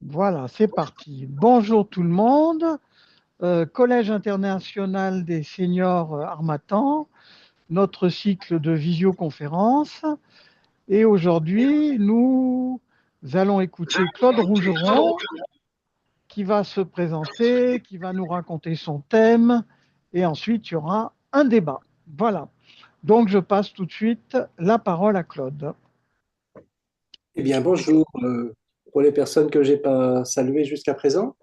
Voilà, c'est parti. Bonjour tout le monde. Collège international des seniors Harmattan, notre cycle de visioconférence. Et aujourd'hui, nous allons écouter Claude Rougeron qui va se présenter, qui va nous raconter son thème. Et ensuite, il y aura un débat. Voilà. Donc, je passe tout de suite la parole à Claude. Eh bien, bonjour pour les personnes que je n'ai pas saluées jusqu'à présent.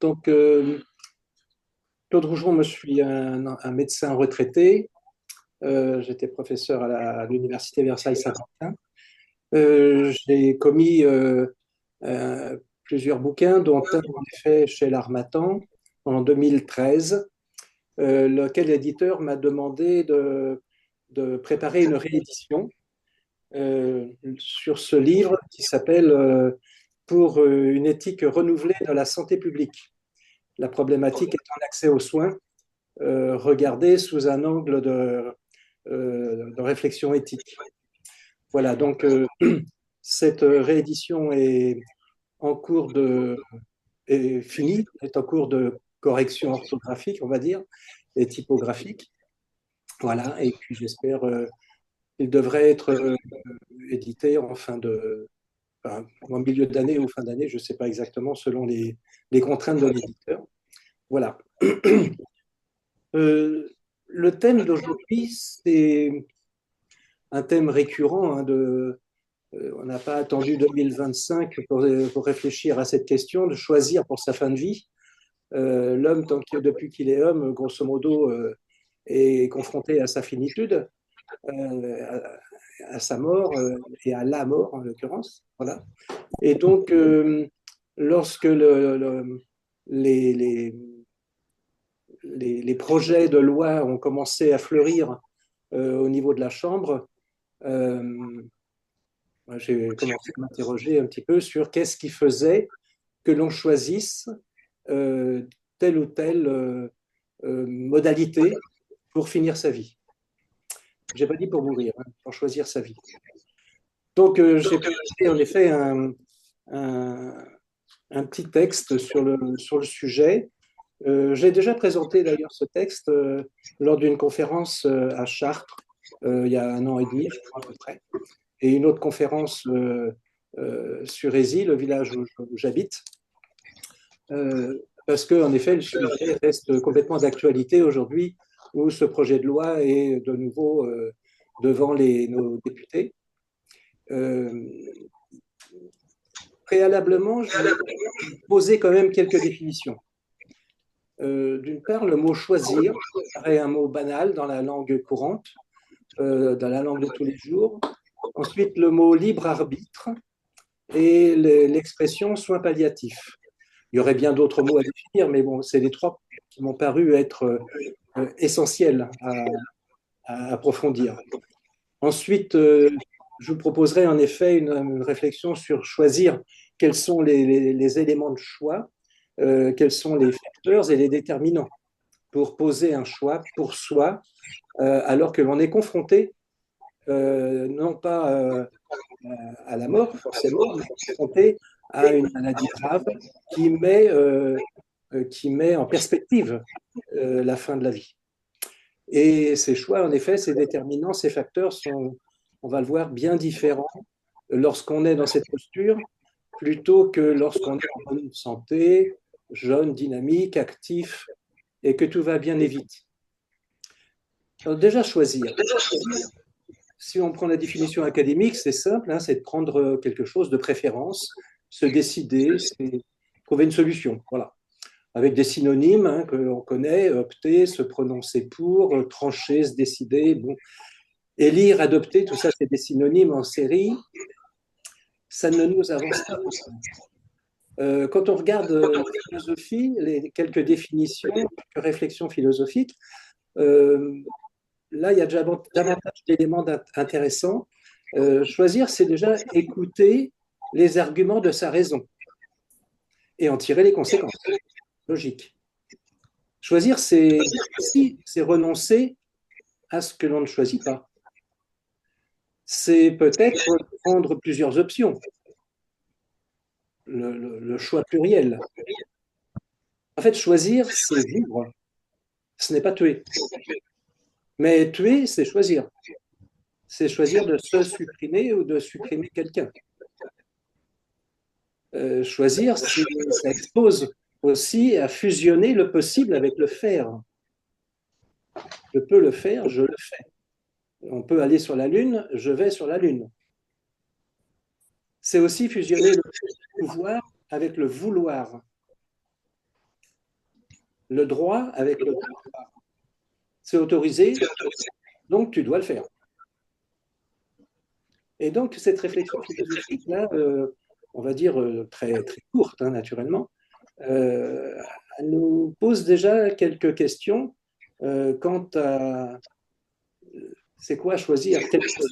Donc, Claude Rougeron, je suis un médecin retraité. J'étais professeur à l'Université Versailles-Saint-Quentin. J'ai commis plusieurs bouquins, dont un en effet chez l'Harmattan en 2013, lequel éditeur m'a demandé de préparer une réédition sur ce livre qui s'appelle Pour une éthique renouvelée de la santé publique. La problématique est un accès aux soins regardé sous un angle de réflexion éthique. Voilà, donc cette réédition est en cours est finie, est en cours de correction orthographique, on va dire, et typographique. Voilà, et puis j'espère qu'il devrait être édité en milieu d'année ou fin d'année, je ne sais pas exactement, selon les contraintes de l'éditeur. Voilà. Le thème d'aujourd'hui, c'est un thème récurrent. On n'a pas attendu 2025 pour réfléchir à cette question de choisir pour sa fin de vie. L'homme, depuis qu'il est homme, grosso modo, est confronté à sa finitude, à sa mort et à la mort en l'occurrence. Voilà. Et donc, lorsque les projets de loi ont commencé à fleurir au niveau de la Chambre, j'ai commencé à m'interroger un petit peu sur qu'est-ce qui faisait que l'on choisisse telle ou telle modalité pour finir sa vie. Je n'ai pas dit pour mourir, hein, pour choisir sa vie. Donc, j'ai préparé en effet un petit texte sur le sujet. J'ai déjà présenté d'ailleurs ce texte lors d'une conférence à Chartres il y a 1 an et demi, je crois à peu près, et une autre conférence sur Ézy, le village où j'habite, parce qu'en effet, le sujet reste complètement d'actualité aujourd'hui, où ce projet de loi est de nouveau devant nos députés. Préalablement, je vais poser quand même quelques définitions. D'une part, le mot choisir paraît un mot banal dans la langue courante, dans la langue de tous les jours. Ensuite, le mot libre arbitre et l'expression soins palliatifs. Il y aurait bien d'autres mots à définir, mais bon, c'est les trois qui m'ont paru être essentiels à approfondir. Ensuite, je vous proposerai en effet une réflexion sur choisir quels sont les éléments de choix, quels sont les facteurs et les déterminants pour poser un choix pour soi, alors que l'on est confronté, non pas à la mort forcément, mais confronté à une maladie grave qui met en perspective la fin de la vie. Et ces choix, en effet, ces déterminants, ces facteurs sont, on va le voir, bien différents lorsqu'on est dans cette posture plutôt que lorsqu'on est en bonne santé, jeune, dynamique, actif et que tout va bien et vite. Alors déjà, choisir. Si on prend la définition académique, c'est simple, hein, c'est de prendre quelque chose de préférence, se décider, c'est trouver une solution. Voilà. Avec des synonymes hein, que l'on connaît, opter, se prononcer pour, trancher, se décider. Bon. Élire, adopter, tout ça, c'est des synonymes en série. Ça ne nous avance pas. Quand on regarde la philosophie, les quelques définitions, quelques réflexions philosophiques, là, il y a déjà davantage d'éléments intéressants. Choisir, c'est déjà écouter les arguments de sa raison et en tirer les conséquences. Logique. Choisir, c'est renoncer à ce que l'on ne choisit pas. c'est peut-être prendre plusieurs options, le choix pluriel. En fait, choisir, c'est vivre, ce n'est pas tuer. Mais tuer, c'est choisir. C'est choisir de se supprimer ou de supprimer quelqu'un. Choisir, ça expose aussi à fusionner le possible avec le faire. Je peux le faire, je le fais. On peut aller sur la Lune, je vais sur la Lune. C'est aussi fusionner le pouvoir avec le vouloir, le droit avec le devoir. C'est autorisé, donc tu dois le faire. Et donc, cette réflexion philosophique-là, on va dire très, très courte, hein, naturellement, elle nous pose déjà quelques questions quant à c'est quoi choisir quelque chose.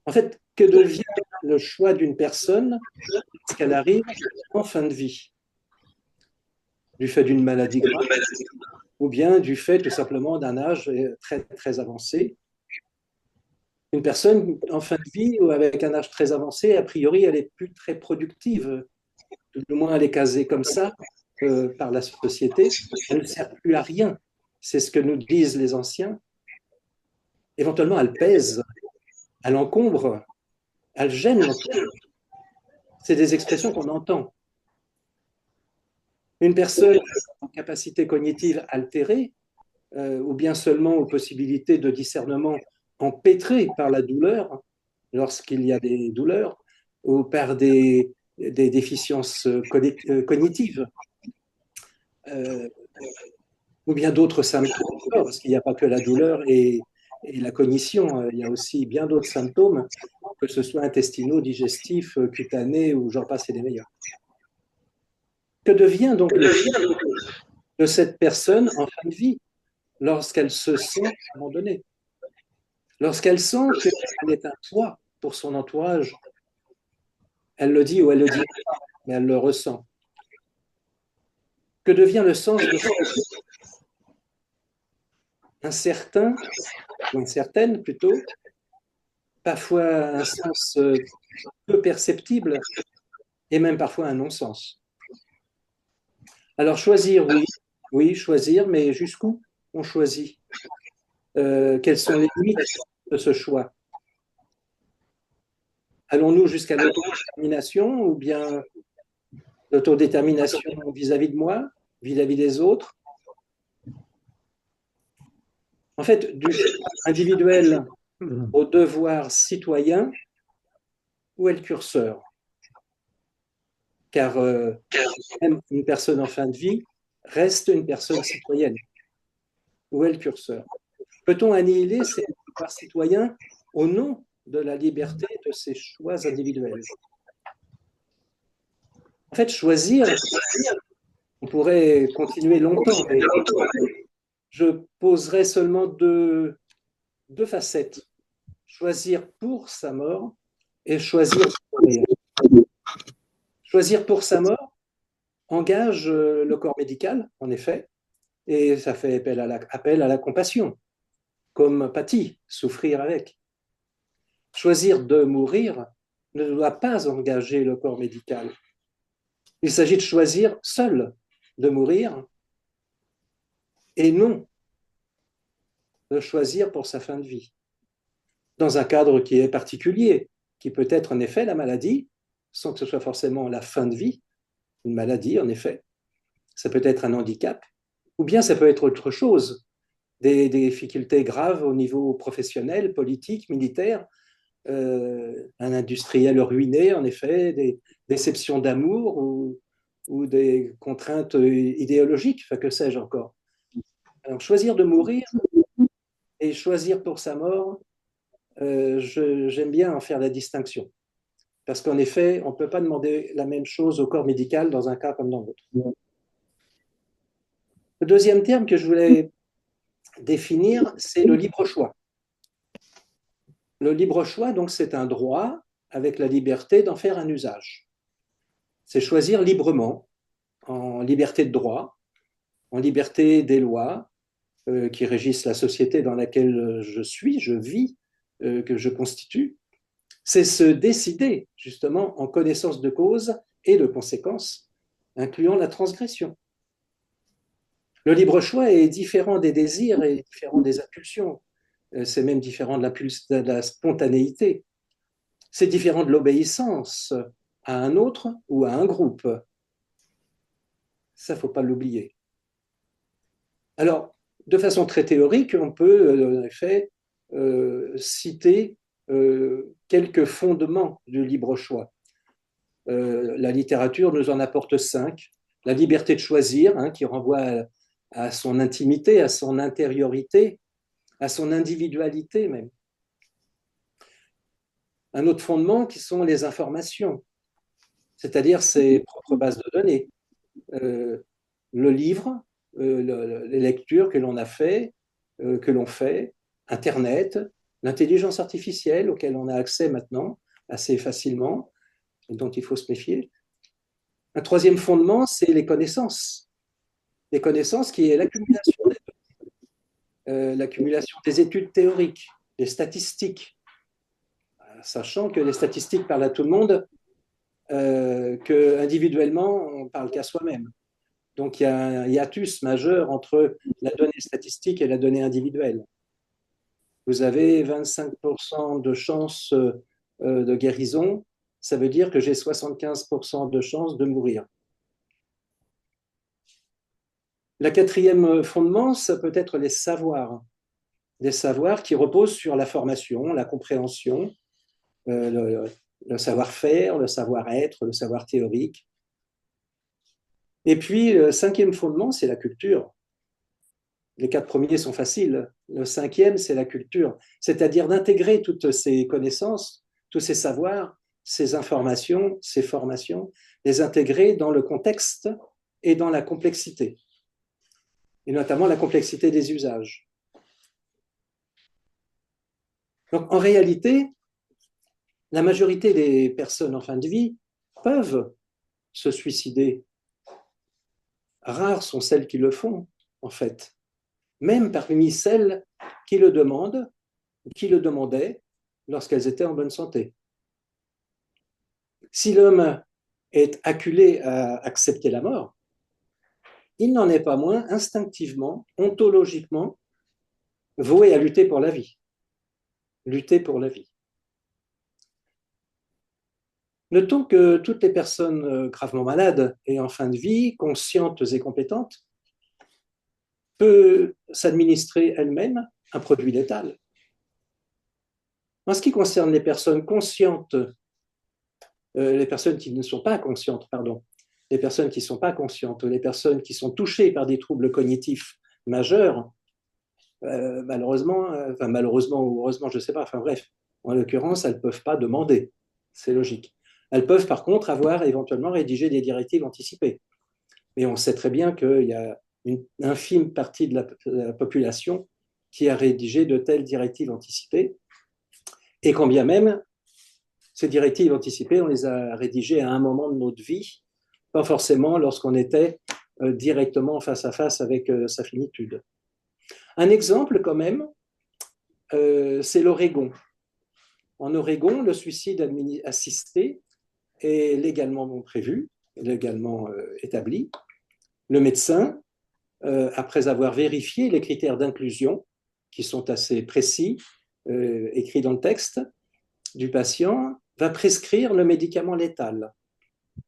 En fait, que devient le choix d'une personne lorsqu'elle arrive en fin de vie? Du fait d'une maladie grave ou bien du fait tout simplement d'un âge très, très avancé. Une personne en fin de vie ou avec un âge très avancé, a priori, elle est plus très productive. Tout du moins, elle est casée comme ça par la société. Elle ne sert plus à rien. C'est ce que nous disent les anciens. Éventuellement, elle pèse, elle encombre, elle gêne l'entourage. C'est des expressions qu'on entend. Une personne en capacité cognitive altérée, ou bien seulement aux possibilités de discernement empêtrées par la douleur, lorsqu'il y a des douleurs, ou par des déficiences cognitives, ou bien d'autres symptômes, parce qu'il n'y a pas que la douleur et la cognition, il y a aussi bien d'autres symptômes, que ce soit intestinaux, digestifs, cutanés, ou j'en passe et des meilleurs. Que devient donc le choix de cette personne en fin de vie lorsqu'elle se sent abandonnée, lorsqu'elle sent qu'elle est un poids pour son entourage? Elle le dit ou elle le dit pas, mais elle le ressent. Que devient le sens de sa vie? Incertain, ou incertaine plutôt, parfois un sens peu perceptible et même parfois un non-sens. Alors choisir, oui, oui, choisir, mais jusqu'où on choisit? Quelles sont les limites de ce choix? Allons-nous jusqu'à l'autodétermination ou bien l'autodétermination vis-à-vis de moi, vis-à-vis des autres? En fait, du choix individuel au devoir citoyen, où est le curseur? Car même une personne en fin de vie reste une personne citoyenne. Où est le curseur? Peut-on annihiler ces devoirs citoyens au nom de la liberté de ses choix individuels? En fait, choisir, on pourrait continuer longtemps, mais je poserai seulement deux facettes. Choisir pour sa mort et choisir pour mourir. Choisir pour sa mort engage le corps médical, en effet, et ça fait appel à la compassion, comme Paty, souffrir avec. Choisir de mourir ne doit pas engager le corps médical. Il s'agit de choisir seul de mourir et non de choisir pour sa fin de vie, dans un cadre qui est particulier, qui peut être en effet la maladie, sans que ce soit forcément la fin de vie, une maladie en effet. Ça peut être un handicap, ou bien ça peut être autre chose, des difficultés graves au niveau professionnel, politique, militaire, un industriel ruiné, en effet, des déceptions d'amour ou des contraintes idéologiques, enfin, que sais-je encore. Alors, choisir de mourir et choisir pour sa mort, j'aime bien en faire la distinction. Parce qu'en effet, on ne peut pas demander la même chose au corps médical dans un cas comme dans l'autre. Le deuxième terme que je voulais définir, c'est le libre choix. Le libre choix, donc, c'est un droit avec la liberté d'en faire un usage. C'est choisir librement, en liberté de droit, en liberté des lois qui régissent la société dans laquelle je vis, que je constitue, c'est se décider justement en connaissance de cause et de conséquences, incluant la transgression. Le libre choix est différent des désirs et différent des impulsions. C'est même différent de la spontanéité. C'est différent de l'obéissance à un autre ou à un groupe. Ça, il ne faut pas l'oublier. Alors, de façon très théorique, on peut en effet citer quelques fondements du libre choix. La littérature nous en apporte 5. La liberté de choisir, hein, qui renvoie à son intimité, à son intériorité, à son individualité même. Un autre fondement qui sont les informations, c'est-à-dire ses propres bases de données. Le livre, les lectures que l'on a fait, que l'on fait, Internet, l'intelligence artificielle auquel on a accès maintenant assez facilement et dont il faut se méfier. Un troisième fondement, c'est les connaissances. Les connaissances qui est l'accumulation des études théoriques, des statistiques, sachant que les statistiques parlent à tout le monde, qu'individuellement, on ne parle qu'à soi-même. Donc, il y a un hiatus majeur entre la donnée statistique et la donnée individuelle. Vous avez 25% de chances de guérison, ça veut dire que j'ai 75% de chances de mourir. La quatrième fondement, ça peut être les savoirs. Des savoirs qui reposent sur la formation, la compréhension, le savoir-faire, le savoir-être, le savoir théorique. Et puis, le cinquième fondement, c'est la culture. Les 4 premiers sont faciles. Le cinquième, c'est la culture, c'est-à-dire d'intégrer toutes ces connaissances, tous ces savoirs, ces informations, ces formations, les intégrer dans le contexte et dans la complexité, et notamment la complexité des usages. Donc, en réalité, la majorité des personnes en fin de vie peuvent se suicider. Rares sont celles qui le font, en fait. Même parmi celles qui le demandent, qui le demandaient lorsqu'elles étaient en bonne santé. Si l'homme est acculé à accepter la mort, il n'en est pas moins instinctivement, ontologiquement, voué à lutter pour la vie. Lutter pour la vie. Notons que toutes les personnes gravement malades et en fin de vie, conscientes et compétentes, peuvent s'administrer elles-mêmes un produit létal. En ce qui concerne les personnes conscientes, les personnes qui ne sont pas conscientes, pardon, les personnes qui ne sont pas conscientes, les personnes qui sont touchées par des troubles cognitifs majeurs, malheureusement ou heureusement, je ne sais pas, enfin bref, en l'occurrence, elles ne peuvent pas demander, c'est logique. Elles peuvent par contre avoir éventuellement rédigé des directives anticipées. Mais on sait très bien qu'il y a une infime partie de la population qui a rédigé de telles directives anticipées, et quand bien même, ces directives anticipées, on les a rédigées à un moment de notre vie, pas forcément lorsqu'on était directement face à face avec sa finitude. Un exemple quand même, c'est l'Oregon. En Oregon, le suicide assisté est légalement prévu, légalement établi. Le médecin, après avoir vérifié les critères d'inclusion, qui sont assez précis, écrits dans le texte, du patient, va prescrire le médicament létal.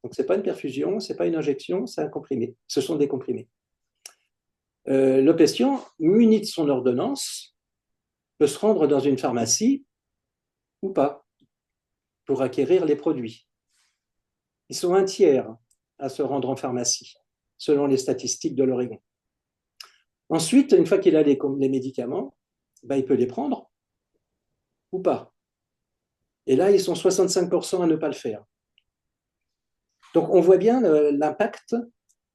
Donc, ce n'est pas une perfusion, ce n'est pas une injection, c'est un comprimé. Ce sont des comprimés. Le patient, muni de son ordonnance, peut se rendre dans une pharmacie ou pas pour acquérir les produits. Ils sont un tiers à se rendre en pharmacie, selon les statistiques de l'Oregon. Ensuite, une fois qu'il a les médicaments, ben, il peut les prendre ou pas. Et là, ils sont 65% à ne pas le faire. Donc, on voit bien l'impact,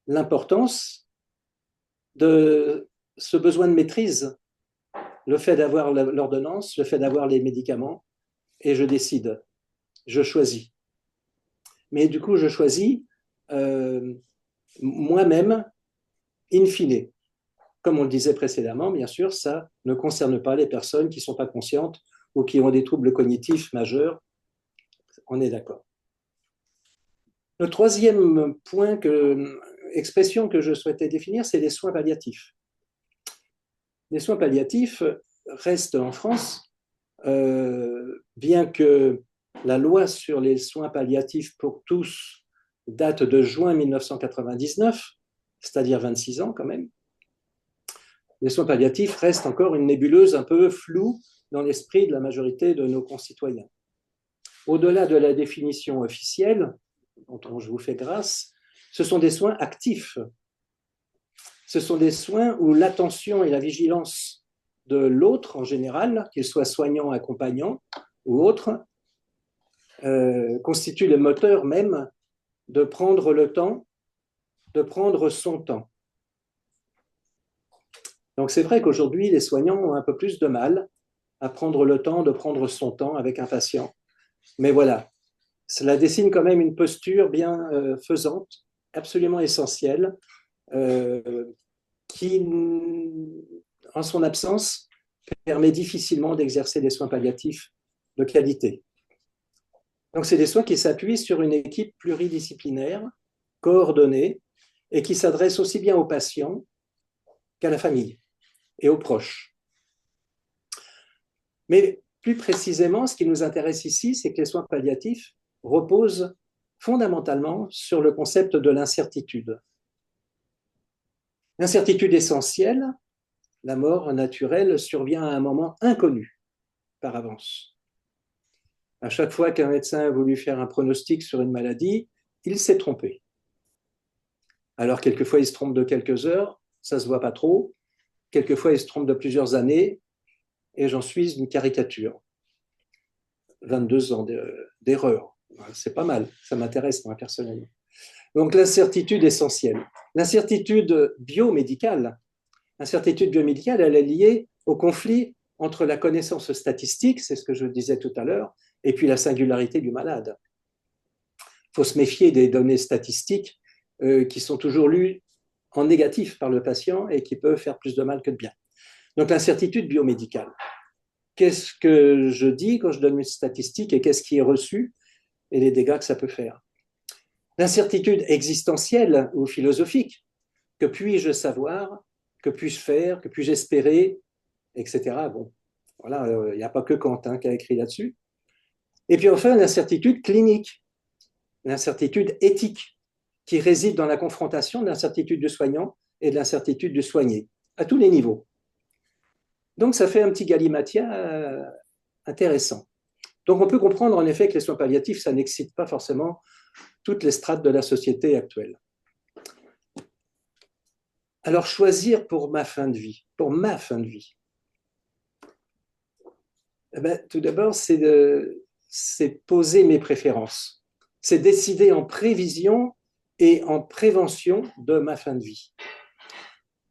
l'importance de ce besoin de maîtrise, le fait d'avoir l'ordonnance, le fait d'avoir les médicaments, et je décide, je choisis. Mais du coup, je choisis moi-même, in fine. Comme on le disait précédemment, bien sûr, ça ne concerne pas les personnes qui ne sont pas conscientes ou qui ont des troubles cognitifs majeurs. On est d'accord. Le troisième expression que je souhaitais définir, c'est les soins palliatifs. Les soins palliatifs restent en France, bien que la loi sur les soins palliatifs pour tous date de juin 1999, c'est-à-dire 26 ans quand même. Les soins palliatifs restent encore une nébuleuse un peu floue dans l'esprit de la majorité de nos concitoyens. Au-delà de la définition officielle, dont je vous fais grâce, ce sont des soins actifs. Ce sont des soins où l'attention et la vigilance de l'autre en général, qu'il soit soignant, accompagnant ou autre, constituent le moteur même de prendre le temps, de prendre son temps. Donc c'est vrai qu'aujourd'hui, les soignants ont un peu plus de mal à prendre le temps de prendre son temps avec un patient. Mais voilà, cela dessine quand même une posture bien faisante, absolument essentielle, qui, en son absence, permet difficilement d'exercer des soins palliatifs de qualité. Donc c'est des soins qui s'appuient sur une équipe pluridisciplinaire, coordonnée, et qui s'adresse aussi bien aux patients qu'à la famille et aux proches. Mais plus précisément, ce qui nous intéresse ici, c'est que les soins palliatifs reposent fondamentalement sur le concept de l'incertitude. L'incertitude essentielle, la mort naturelle, survient à un moment inconnu par avance. À chaque fois qu'un médecin a voulu faire un pronostic sur une maladie, il s'est trompé. Alors, quelquefois, il se trompe de quelques heures, ça ne se voit pas trop. Quelquefois, il se trompe de plusieurs années, et j'en suis une caricature. 22 ans d'erreur. C'est pas mal, ça m'intéresse moi personnellement. Donc l'incertitude essentielle. L'incertitude biomédicale, elle est liée au conflit entre la connaissance statistique, c'est ce que je disais tout à l'heure, et puis la singularité du malade. Il faut se méfier des données statistiques qui sont toujours lues en négatif par le patient et qui peuvent faire plus de mal que de bien. Donc l'incertitude biomédicale. Qu'est-ce que je dis quand je donne une statistique et qu'est-ce qui est reçu et les dégâts que ça peut faire? L'incertitude existentielle ou philosophique. Que puis-je savoir? Que puis-je faire? Que puis-je espérer? Etc. Bon, voilà, il n'y a pas que Kant qui a écrit là-dessus. Et puis enfin, l'incertitude clinique, l'incertitude éthique, qui réside dans la confrontation de l'incertitude du soignant et de l'incertitude du soigné, à tous les niveaux. Donc, ça fait un petit galimatia intéressant. Donc, on peut comprendre en effet que les soins palliatifs, ça n'excite pas forcément toutes les strates de la société actuelle. Alors, choisir pour ma fin de vie, eh bien, tout d'abord, c'est poser mes préférences. C'est décider en prévision et en prévention de ma fin de vie.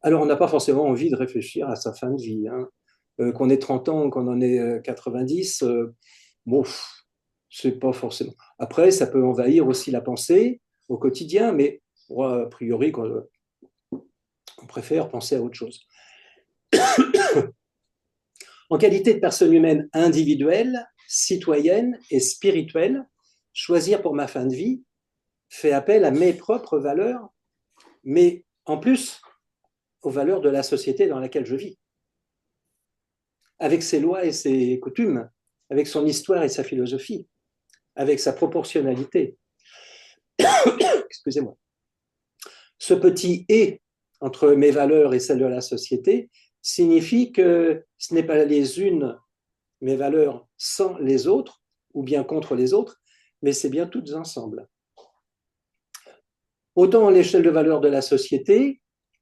Alors, on n'a pas forcément envie de réfléchir à sa fin de vie. Qu'on ait 30 ans, qu'on en ait 90, bon, c'est pas forcément. Après, ça peut envahir aussi la pensée au quotidien, mais a priori, on préfère penser à autre chose. En qualité de personne humaine individuelle, citoyenne et spirituelle, choisir pour ma fin de vie fait appel à mes propres valeurs, mais en plus aux valeurs de la société dans laquelle je vis, avec ses lois et ses coutumes, avec son histoire et sa philosophie, avec sa proportionnalité. Excusez-moi. Ce petit « et » entre mes valeurs et celles de la société signifie que ce n'est pas les unes, mes valeurs, sans les autres, ou bien contre les autres, mais c'est bien toutes ensemble. Autant à l'échelle de valeurs de la société,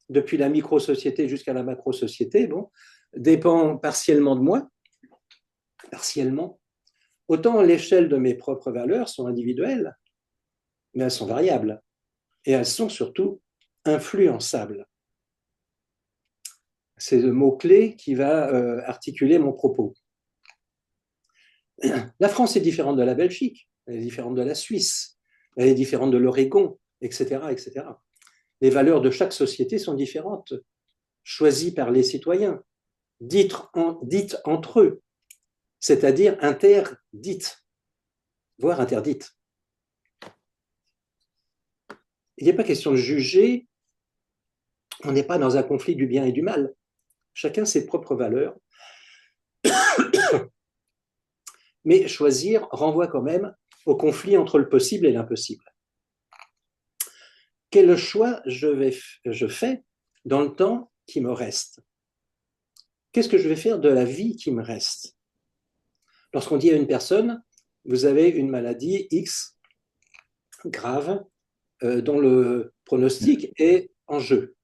depuis la micro-société jusqu'à la macro-société, bon, dépend partiellement de moi, partiellement, autant l'échelle de mes propres valeurs sont individuelles, mais elles sont variables, et elles sont surtout influençables. C'est le mot-clé qui va articuler mon propos. La France est différente de la Belgique, elle est différente de la Suisse, elle est différente de l'Oregon, etc., etc. Les valeurs de chaque société sont différentes, choisies par les citoyens, dites entre eux. c'est-à-dire interdite, voire interdite. Il n'est pas question de juger, on n'est pas dans un conflit du bien et du mal. Chacun ses propres valeurs. Mais choisir renvoie quand même au conflit entre le possible et l'impossible. Quel choix je fais dans le temps qui me reste? Qu'est-ce que je vais faire de la vie qui me reste? Lorsqu'on dit à une personne, vous avez une maladie X grave dont le pronostic est en jeu.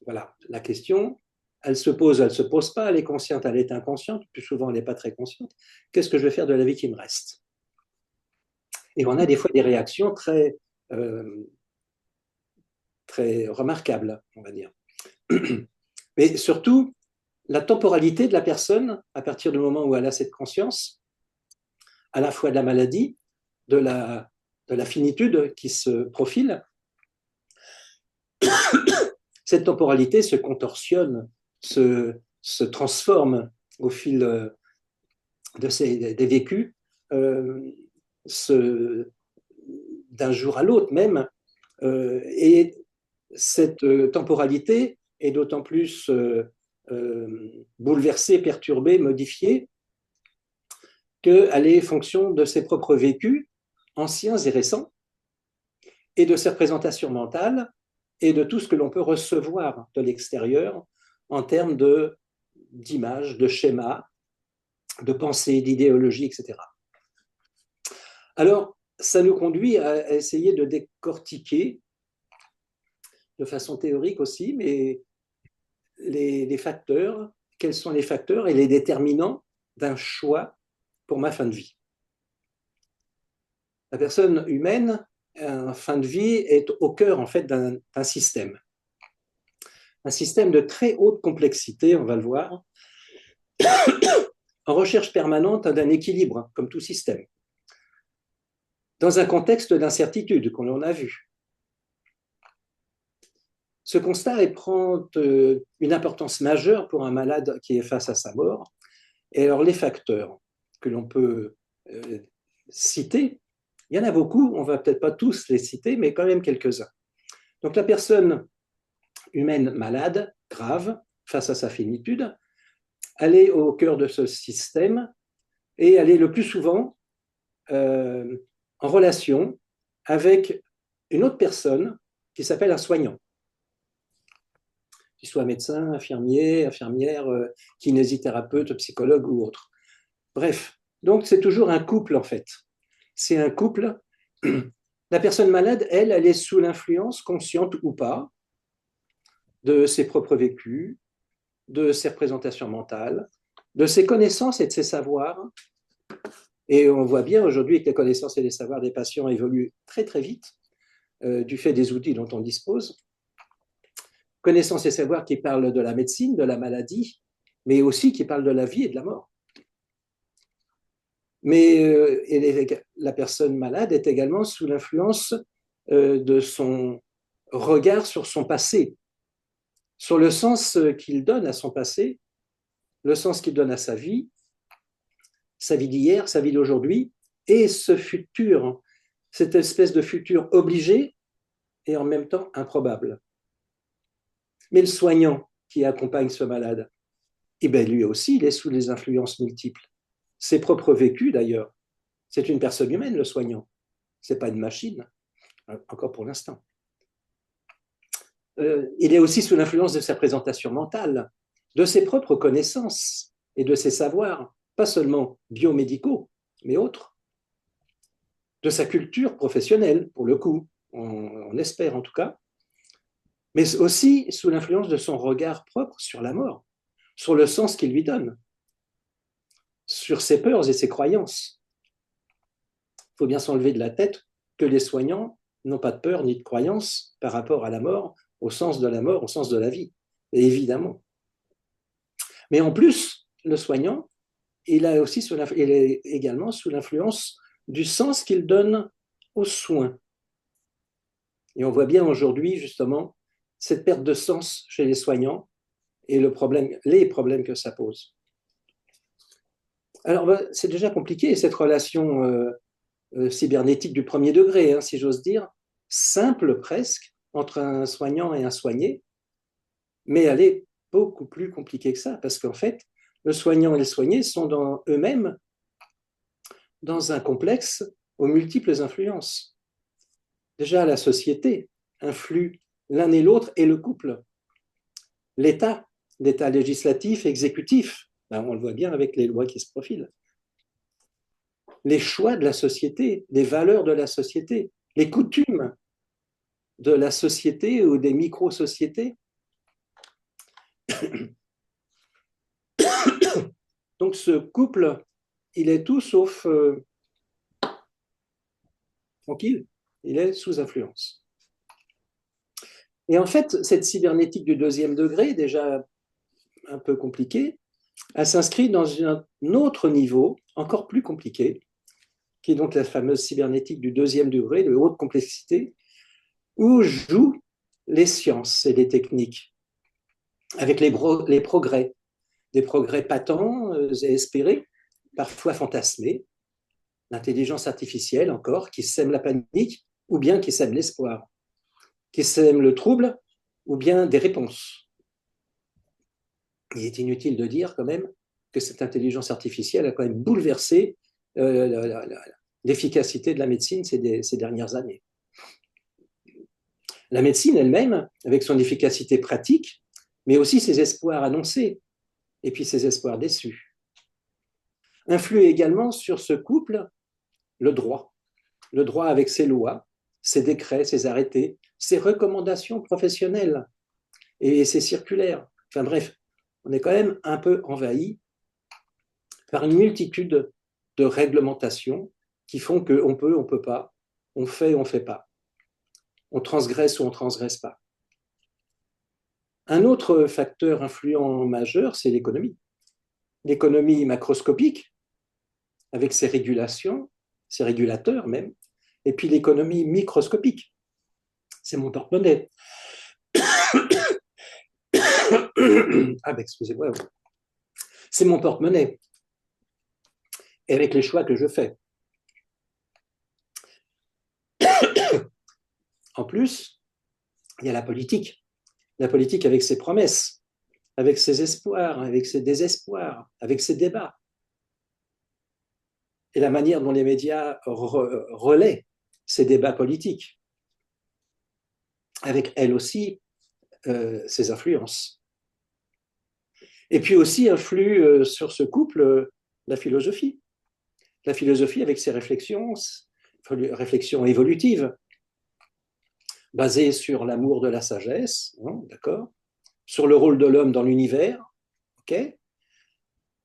Voilà, la question, elle se pose pas, elle est consciente, elle est inconsciente, plus souvent elle n'est pas très consciente. Qu'est-ce que je vais faire de la vie qui me reste? Et on a des fois des réactions très remarquables, on va dire. Mais surtout, la temporalité de la personne, à partir du moment où elle a cette conscience, à la fois de la maladie, de la finitude qui se profile, cette temporalité se contorsionne, se transforme au fil des vécus, d'un jour à l'autre même. Et cette temporalité est d'autant plus bouleversée, perturbée, modifiée, qu'elle est fonction de ses propres vécus, anciens et récents, et de ses représentations mentales, et de tout ce que l'on peut recevoir de l'extérieur en termes d'images, de schémas, de pensées, d'idéologies, etc. Alors, ça nous conduit à essayer de décortiquer, de façon théorique aussi, mais les facteurs, quels sont les facteurs et les déterminants d'un choix pour ma fin de vie. La personne humaine, en fin de vie, est au cœur en fait d'un système. Un système de très haute complexité, on va le voir, en recherche permanente d'un équilibre, comme tout système, dans un contexte d'incertitude qu'on a vu. Ce constat prend une importance majeure pour un malade qui est face à sa mort. Et alors, les facteurs que l'on peut citer, il y en a beaucoup, on ne va peut-être pas tous les citer, mais quand même quelques-uns. Donc, la personne humaine malade, grave, face à sa finitude, elle est au cœur de ce système et elle est le plus souvent en relation avec une autre personne qui s'appelle un soignant, qu'il soit médecin, infirmier, infirmière, kinésithérapeute, psychologue ou autre. Bref, donc c'est toujours un couple en fait. C'est un couple. La personne malade, elle est sous l'influence, consciente ou pas, de ses propres vécus, de ses représentations mentales, de ses connaissances et de ses savoirs. Et on voit bien aujourd'hui que les connaissances et les savoirs des patients évoluent très très vite du fait des outils dont on dispose. Connaissances et savoirs qui parlent de la médecine, de la maladie, mais aussi qui parlent de la vie et de la mort. Mais la personne malade est également sous l'influence de son regard sur son passé, sur le sens qu'il donne à son passé, le sens qu'il donne à sa vie d'hier, sa vie d'aujourd'hui, et ce futur, cette espèce de futur obligé et en même temps improbable. Mais le soignant qui accompagne ce malade, eh bien lui aussi, il est sous les influences multiples. Ses propres vécus, d'ailleurs. C'est une personne humaine, le soignant. Ce n'est pas une machine, encore pour l'instant. Il est aussi sous l'influence de sa présentation mentale, de ses propres connaissances et de ses savoirs, pas seulement biomédicaux, mais autres, de sa culture professionnelle, pour le coup, on espère en tout cas, mais aussi sous l'influence de son regard propre sur la mort, sur le sens qu'il lui donne, sur ses peurs et ses croyances. Il faut bien s'enlever de la tête que les soignants n'ont pas de peur ni de croyance par rapport à la mort, au sens de la mort, au sens de la vie, et évidemment. Mais en plus, le soignant, il est également sous l'influence du sens qu'il donne aux soins. Et on voit bien aujourd'hui, justement, cette perte de sens chez les soignants et les problèmes que ça pose. Alors, c'est déjà compliqué, cette relation cybernétique du premier degré, hein, si j'ose dire, simple presque, entre un soignant et un soigné, mais elle est beaucoup plus compliquée que ça, parce qu'en fait, le soignant et le soigné sont dans eux-mêmes dans un complexe aux multiples influences. Déjà, la société influe l'un et l'autre et le couple. L'État, l'État législatif, exécutif, ben, on le voit bien avec les lois qui se profilent. Les choix de la société, les valeurs de la société, les coutumes de la société ou des micro-sociétés. Donc ce couple, il est tout sauf tranquille, il est sous influence. Et en fait, cette cybernétique du deuxième degré, déjà un peu compliquée, elle s'inscrit dans un autre niveau, encore plus compliqué, qui est donc la fameuse cybernétique du deuxième degré, de haute complexité, où jouent les sciences et les techniques, avec les progrès, des progrès patents et espérés, parfois fantasmés, l'intelligence artificielle encore, qui sème la panique, ou bien qui sème l'espoir, qui sème le trouble, ou bien des réponses. Il est inutile de dire quand même que cette intelligence artificielle a quand même bouleversé l'efficacité de la médecine ces dernières années. La médecine elle-même, avec son efficacité pratique, mais aussi ses espoirs annoncés, et puis ses espoirs déçus, influe également sur ce couple le droit avec ses lois, ses décrets, ses arrêtés, ses recommandations professionnelles et ses circulaires. Enfin bref, on est quand même un peu envahi par une multitude de réglementations qui font qu'on peut, on peut pas, on fait, on fait pas, on transgresse ou on transgresse pas. Un autre facteur influent majeur, c'est l'économie. L'économie macroscopique, avec ses régulations, ses régulateurs même, et puis l'économie microscopique, c'est mon porte-monnaie. Ah ben excusez-moi, c'est mon porte-monnaie, et avec les choix que je fais. En plus, il y a la politique avec ses promesses, avec ses espoirs, avec ses désespoirs, avec ses débats, et la manière dont les médias relaient ces débats politiques, avec elle aussi ses influences. Et puis aussi influe sur ce couple la philosophie avec ses réflexions évolutives, basées sur l'amour de la sagesse, hein, d'accord, sur le rôle de l'homme dans l'univers, ok,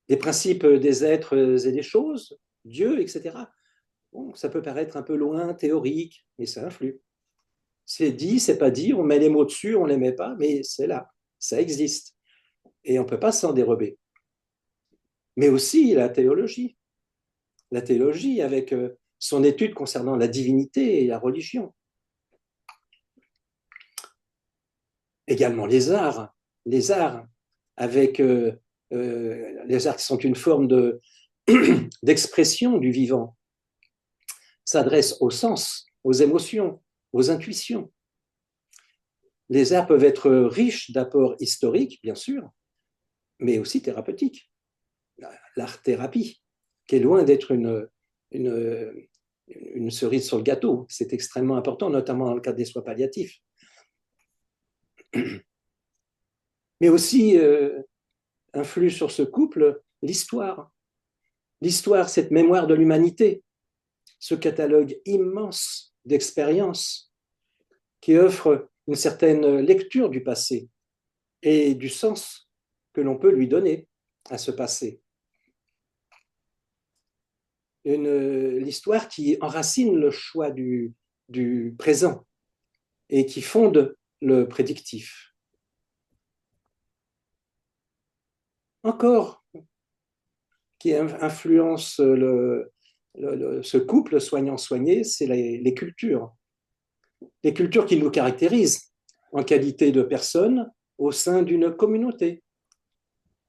des principes des êtres et des choses, Dieu, etc. Bon, ça peut paraître un peu loin, théorique, mais ça influe. C'est dit, c'est pas dit, on met les mots dessus, on les met pas, mais c'est là, ça existe. Et on peut pas s'en dérober. Mais aussi la théologie avec son étude concernant la divinité et la religion. Également les arts avec les arts qui sont une forme d'expression du vivant, s'adressent au sens, aux émotions, aux intuitions. Les arts peuvent être riches d'apports historiques, bien sûr, mais aussi thérapeutiques. L'art-thérapie, qui est loin d'être une cerise sur le gâteau. C'est extrêmement important, notamment dans le cadre des soins palliatifs. Mais aussi influe sur ce couple l'histoire. L'histoire, cette mémoire de l'humanité, ce catalogue immense d'expériences qui offre une certaine lecture du passé et du sens que l'on peut lui donner à ce passé. L'histoire qui enracine le choix du présent et qui fonde le prédictif. Encore, qui influence ce couple soignant-soigné, c'est les cultures. Les cultures qui nous caractérisent en qualité de personnes au sein d'une communauté,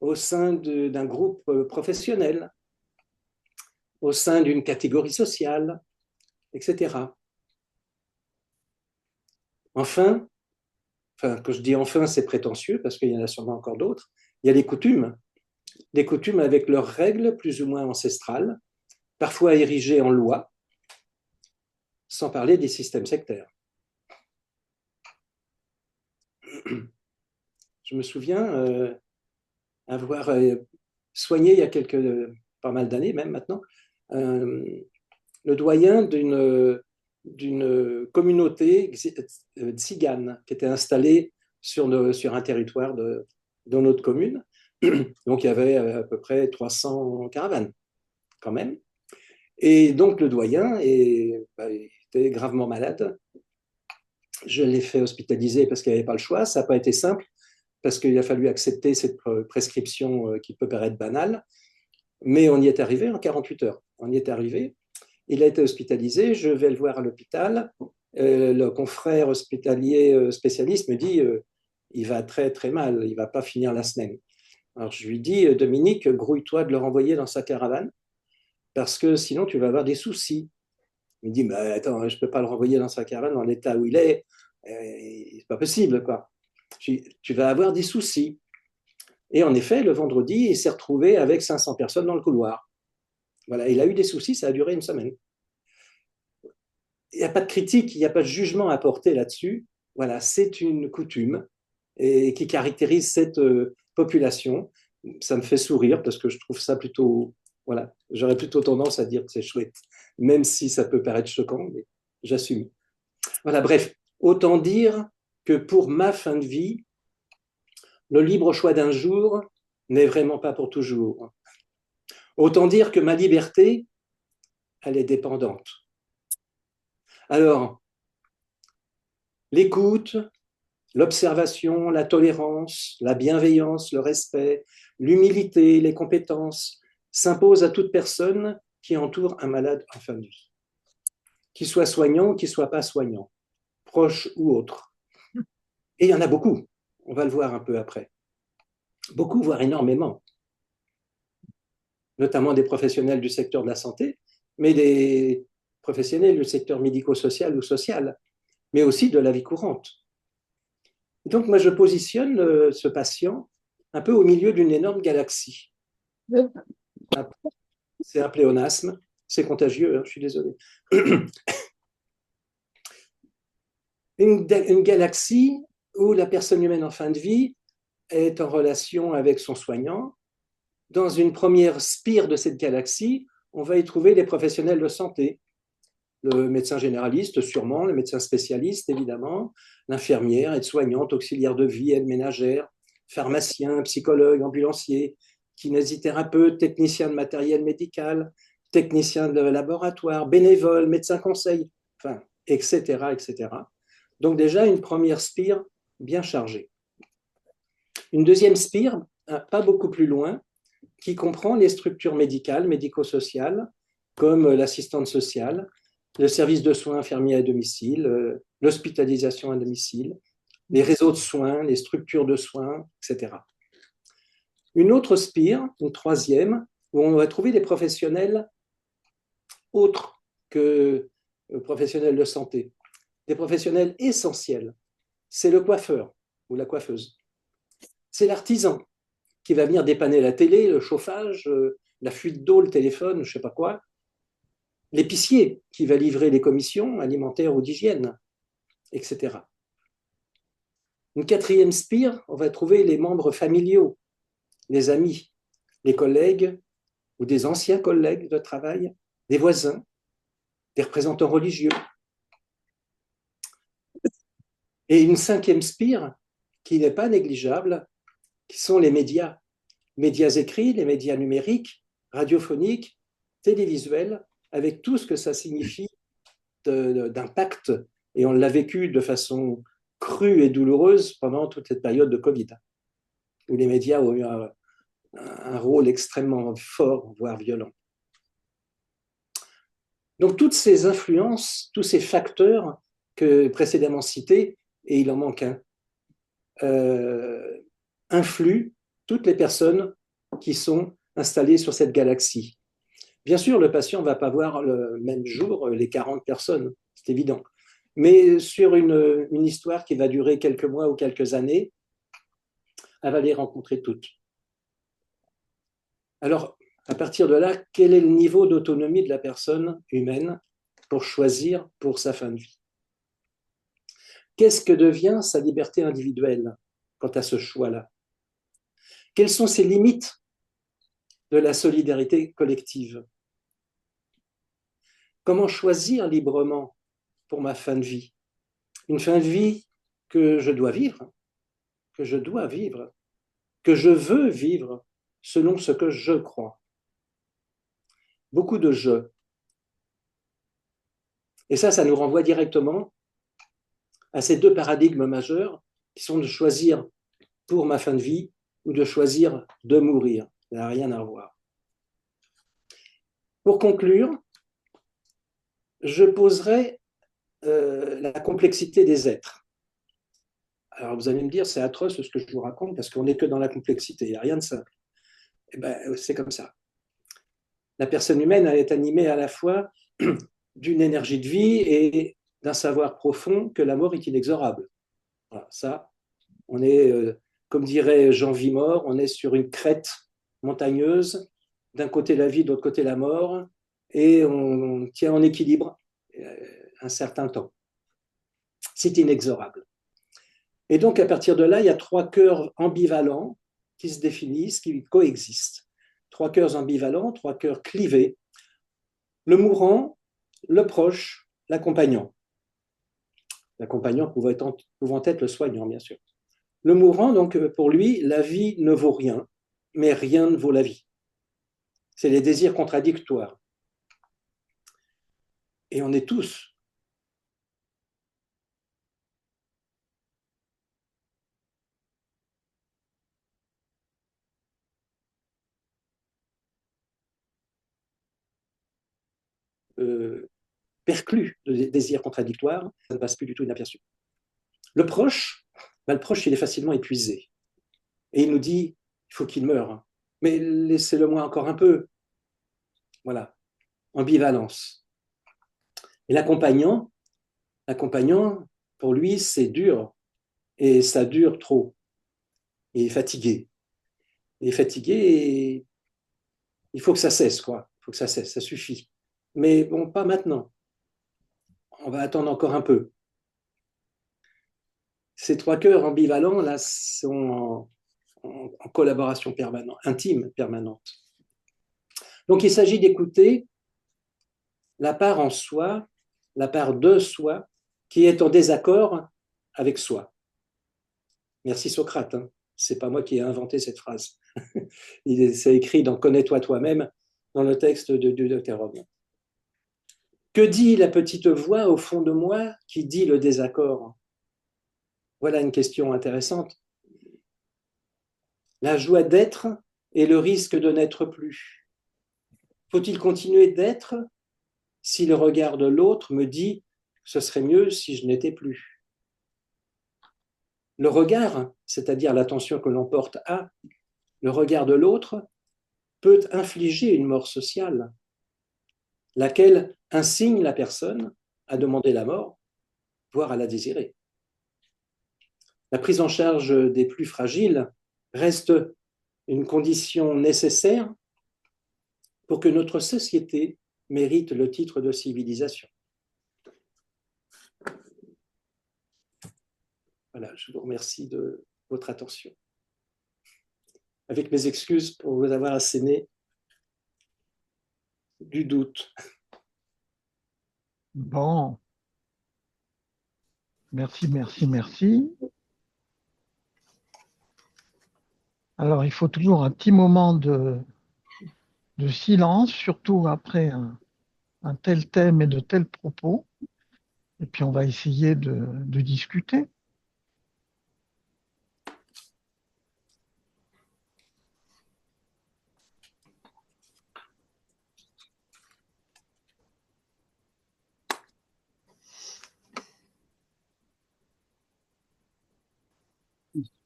au sein d'un groupe professionnel, au sein d'une catégorie sociale, etc. Enfin, quand je dis enfin, c'est prétentieux parce qu'il y en a sûrement encore d'autres, il y a les coutumes avec leurs règles plus ou moins ancestrales, parfois érigées en loi, sans parler des systèmes sectaires. Je me souviens avoir soigné il y a pas mal d'années même maintenant, le doyen d'une communauté tzigane qui était installée sur un territoire de notre commune. Donc il y avait à peu près 300 caravanes quand même. Et donc le doyen était gravement malade. Je l'ai fait hospitaliser parce qu'il n'y avait pas le choix. Ça n'a pas été simple parce qu'il a fallu accepter cette prescription qui peut paraître banale. Mais on y est arrivé en 48 heures. On y est arrivé. Il a été hospitalisé. Je vais le voir à l'hôpital. Le confrère hospitalier spécialiste me dit il va très très mal. Il ne va pas finir la semaine. Alors je lui dis Dominique, grouille-toi de le renvoyer dans sa caravane parce que sinon tu vas avoir des soucis. Il me dit, mais attends, je ne peux pas le renvoyer dans sa caravane dans l'état où il est. C'est pas possible, quoi. Tu vas avoir des soucis. Et en effet, le vendredi, il s'est retrouvé avec 500 personnes dans le couloir. Voilà, il a eu des soucis, ça a duré une semaine. Il n'y a pas de critique, il n'y a pas de jugement à porter là-dessus. Voilà, c'est une coutume et qui caractérise cette population. Ça me fait sourire parce que je trouve ça plutôt, voilà, j'aurais plutôt tendance à dire que c'est chouette, même si ça peut paraître choquant, mais j'assume. Voilà, bref, autant dire que pour ma fin de vie, le libre choix d'un jour n'est vraiment pas pour toujours. Autant dire que ma liberté, elle est dépendante. Alors, l'écoute, l'observation, la tolérance, la bienveillance, le respect, l'humilité, les compétences s'imposent à toute personne qui entoure un malade en fin de vie, qu'il soit soignant ou qu'il ne soit pas soignant, proche ou autre. Et il y en a beaucoup, on va le voir un peu après. Beaucoup, voire énormément, notamment des professionnels du secteur de la santé, mais des professionnels du secteur médico-social ou social, mais aussi de la vie courante. Donc, moi, je positionne ce patient un peu au milieu d'une énorme galaxie. C'est un pléonasme, c'est contagieux, hein, je suis désolé. Une galaxie où la personne humaine en fin de vie est en relation avec son soignant. Dans une première spire de cette galaxie, on va y trouver les professionnels de santé, le médecin généraliste sûrement, le médecin spécialiste évidemment, l'infirmière, aide-soignante, auxiliaire de vie, aide-ménagère, pharmacien, psychologue, ambulancier, kinésithérapeute, technicien de matériel médical, technicien de laboratoire, bénévole, médecin conseil, enfin, etc., etc. Donc déjà une première spire bien chargée. Une deuxième spire, pas beaucoup plus loin, qui comprend les structures médicales, médico-sociales, comme l'assistante sociale, le service de soins infirmiers à domicile, l'hospitalisation à domicile, les réseaux de soins, les structures de soins, etc. Une autre spire, une troisième, où on va trouver des professionnels autres que professionnels de santé, des professionnels essentiels. C'est le coiffeur ou la coiffeuse. C'est l'artisan qui va venir dépanner la télé, le chauffage, la fuite d'eau, le téléphone, je ne sais pas quoi. L'épicier qui va livrer les commissions alimentaires ou d'hygiène, etc. Une quatrième spire, on va trouver les membres familiaux, les amis, les collègues ou des anciens collègues de travail, des voisins, des représentants religieux. Et une cinquième spire, qui n'est pas négligeable, qui sont les médias. Médias écrits, les médias numériques, radiophoniques, télévisuels, avec tout ce que ça signifie d'impact. Et on l'a vécu de façon crue et douloureuse pendant toute cette période de Covid, où les médias ont eu un rôle extrêmement fort, voire violent. Donc toutes ces influences, tous ces facteurs que précédemment cités, et il en manque un, influent toutes les personnes qui sont installées sur cette galaxie. Bien sûr, le patient ne va pas voir le même jour les 40 personnes, c'est évident. Mais sur une histoire qui va durer quelques mois ou quelques années, elle va les rencontrer toutes. Alors, à partir de là, quel est le niveau d'autonomie de la personne humaine pour choisir pour sa fin de vie? Qu'est-ce que devient sa liberté individuelle quant à ce choix-là? Quelles sont ses limites de la solidarité collective? Comment choisir librement pour ma fin de vie? Une fin de vie que je dois vivre, que je dois vivre, que je veux vivre selon ce que je crois. Beaucoup de je. Et ça nous renvoie directement à ces deux paradigmes majeurs qui sont de choisir pour ma fin de vie ou de choisir de mourir. Ça n'a rien à voir. Pour conclure, je poserai la complexité des êtres. Alors vous allez me dire, c'est atroce ce que je vous raconte parce qu'on n'est que dans la complexité, il n'y a rien de simple. Eh ben, c'est comme ça. La personne humaine, elle est animée à la fois d'une énergie de vie et d'un savoir profond que la mort est inexorable. Voilà, ça, on est, comme dirait Jean Vimore, on est sur une crête montagneuse, d'un côté la vie, de l'autre côté la mort, et on tient en équilibre un certain temps. C'est inexorable. Et donc, à partir de là, il y a trois cœurs ambivalents qui se définissent, qui coexistent. Trois cœurs ambivalents, trois cœurs clivés. Le mourant, le proche, l'accompagnant. L'accompagnant pouvant être le soignant, bien sûr. Le mourant, donc, pour lui, la vie ne vaut rien, mais rien ne vaut la vie. C'est les désirs contradictoires. Et on est tous perclus de désirs contradictoires, ça ne passe plus du tout inaperçu. Le proche, le proche, il est facilement épuisé. Et il nous dit, il faut qu'il meure. Mais laissez-le moi encore un peu. Voilà, ambivalence. Et l'accompagnant, pour lui, c'est dur. Et ça dure trop. Il est fatigué. Il est fatigué et il faut que ça cesse, quoi. Il faut que ça cesse, ça suffit. Mais bon, pas maintenant. On va attendre encore un peu. Ces trois cœurs ambivalents, là, sont en collaboration permanente, intime, permanente. Donc, il s'agit d'écouter la part en soi, la part de soi, qui est en désaccord avec soi. Merci Socrate, hein. C'est pas moi qui ai inventé cette phrase. C'est écrit dans Connais-toi toi-même, dans le texte de Deutéronome. Que dit la petite voix au fond de moi qui dit le désaccord? Voilà une question intéressante. La joie d'être et le risque de n'être plus. Faut-il continuer d'être si le regard de l'autre me dit ce serait mieux si je n'étais plus? Le regard, c'est-à-dire l'attention que l'on porte à le regard de l'autre, peut infliger une mort sociale, laquelle insigne la personne à demander la mort, voire à la désirer. La prise en charge des plus fragiles reste une condition nécessaire pour que notre société mérite le titre de civilisation. Voilà, je vous remercie de votre attention. Avec mes excuses pour vous avoir asséné du doute. Bon, merci, merci, merci. Alors, il faut toujours un petit moment de silence, surtout après un tel thème et de tels propos. Et puis, on va essayer de discuter.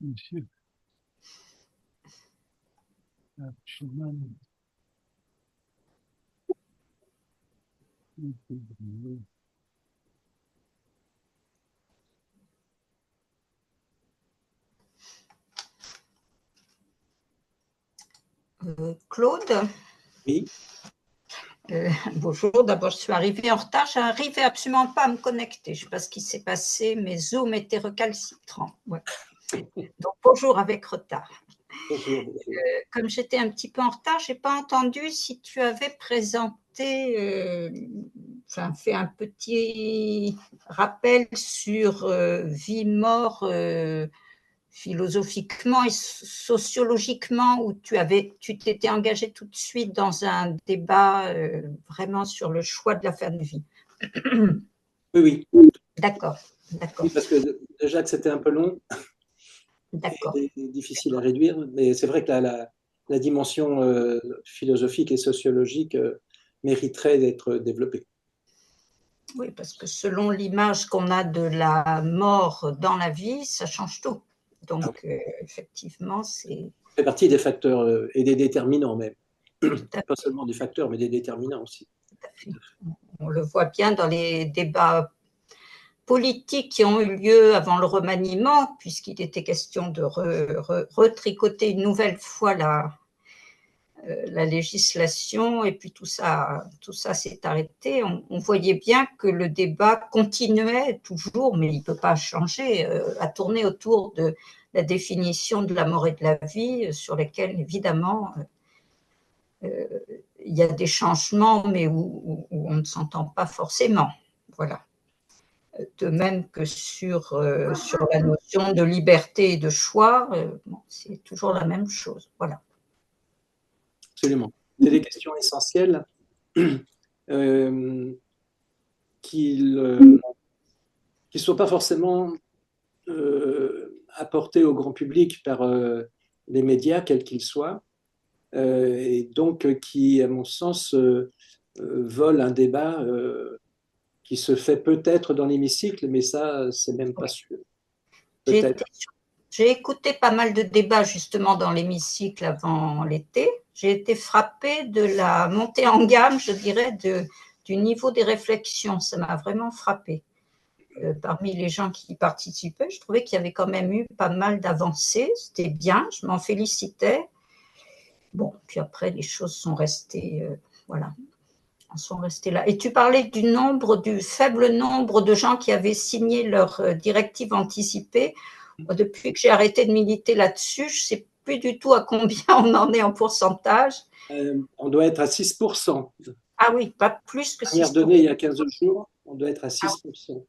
Monsieur. Claude, Oui. bonjour. D'abord, je suis arrivée en retard. Je n'arrivais absolument pas à me connecter. Je ne sais pas ce qui s'est passé. Mes Zoom étaient récalcitrants. Ouais. Donc, bonjour avec retard. Bonjour, bonjour. Comme j'étais un petit peu en retard, je n'ai pas entendu si tu avais présenté, fait un petit rappel sur vie-mort philosophiquement et sociologiquement, où tu t'étais engagé tout de suite dans un débat vraiment sur le choix de la fin de vie. Oui, oui. D'accord, d'accord. Oui, parce que déjà que c'était un peu long D'accord. et difficile à réduire, mais c'est vrai que la dimension philosophique et sociologique mériterait d'être développée. Oui, parce que selon l'image qu'on a de la mort dans la vie, ça change tout. Donc, effectivement, c'est… Ça fait partie des facteurs et des déterminants même. Pas seulement des facteurs, mais des déterminants aussi. Tout à fait. On le voit bien dans les débats politiques qui ont eu lieu avant le remaniement, puisqu'il était question de retricoter une nouvelle fois la législation, et puis tout ça s'est arrêté. On voyait bien que le débat continuait toujours, mais il ne peut pas changer, à tourner autour de la définition de la mort et de la vie, sur lesquelles, évidemment, il y a des changements, mais où on ne s'entend pas forcément. Voilà. De même que sur la notion de liberté et de choix, c'est toujours la même chose. Voilà. Absolument. C'est des questions essentielles qui ne sont pas forcément apportées au grand public par les médias, quels qu'ils soient, et donc qui, à mon sens, volent un débat qui se fait peut-être dans l'hémicycle, mais ça, c'est même pas sûr. Peut-être. J'ai écouté pas mal de débats justement dans l'hémicycle avant l'été. J'ai été frappée de la montée en gamme, je dirais, du niveau des réflexions. Ça m'a vraiment frappée. Parmi les gens qui y participaient, je trouvais qu'il y avait quand même eu pas mal d'avancées. C'était bien, je m'en félicitais. Bon, puis après, les choses sont restées, voilà, sont restées là. Et tu parlais du faible nombre de gens qui avaient signé leur directive anticipée. Depuis que j'ai arrêté de militer là-dessus, je ne sais plus du tout à combien on en est en pourcentage. On doit être à 6%. Ah oui, pas plus que 6%. Dernière donnée, il y a 15 jours, on doit être à 6%.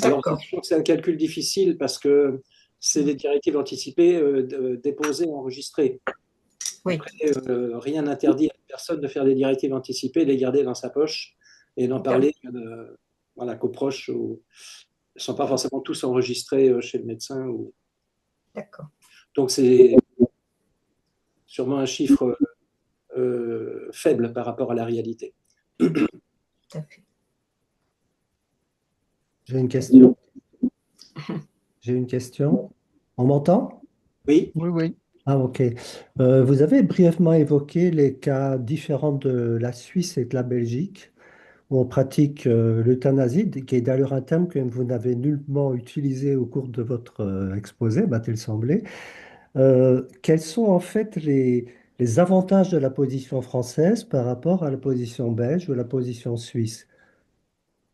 Alors, c'est sûr que c'est un calcul difficile parce que c'est des directives anticipées déposées, enregistrées. Oui. Après, rien n'interdit à personne de faire des directives anticipées, de les garder dans sa poche et d'en parler voilà, qu'aux proches. Ils ne sont pas forcément tous enregistrés chez le médecin. D'accord. Donc, c'est sûrement un chiffre faible par rapport à la réalité. Tout à fait. J'ai une question. J'ai une question. On m'entend? Oui. Oui, oui. Ah, ok. Vous avez brièvement évoqué les cas différents de la Suisse et de la Belgique, où on pratique l'euthanasie, qui est d'ailleurs un terme que vous n'avez nullement utilisé au cours de votre exposé, m'a-t-il semblé. Quels sont en fait les avantages de la position française par rapport à la position belge ou la position suisse?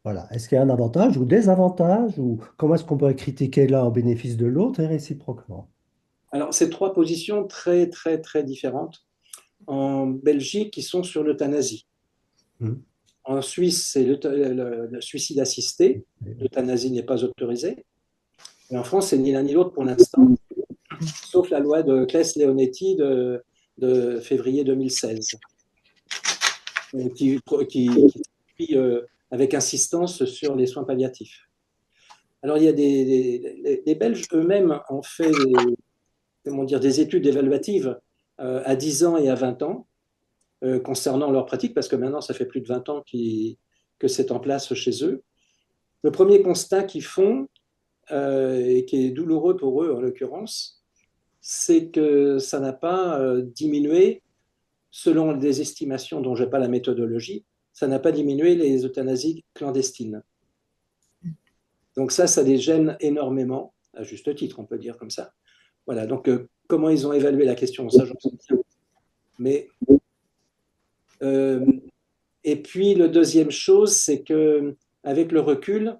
Voilà. Est-ce qu'il y a un avantage ou des avantages, ou comment est-ce qu'on pourrait critiquer l'un au bénéfice de l'autre et réciproquement? Alors, c'est trois positions très, très, très différentes. En Belgique, ils sont sur l'euthanasie. En Suisse, c'est le suicide assisté. L'euthanasie n'est pas autorisée. Et en France, c'est ni l'un ni l'autre pour l'instant, sauf la loi de Claes-Leonetti de février 2016, qui appuie avec insistance sur les soins palliatifs. Alors, il y a les Belges eux-mêmes ont fait des études évaluatives à 10 ans et à 20 ans concernant leur pratique, parce que maintenant, ça fait plus de 20 ans que c'est en place chez eux. Le premier constat qu'ils font, et qui est douloureux pour eux en l'occurrence, c'est que ça n'a pas diminué selon des estimations dont je n'ai pas la méthodologie, ça n'a pas diminué les euthanasies clandestines. Donc ça les gêne énormément, à juste titre, on peut dire comme ça. Voilà, donc comment ils ont évalué la question, ça j'en sais rien. Mais, et puis, le deuxième chose, c'est qu'avec le recul,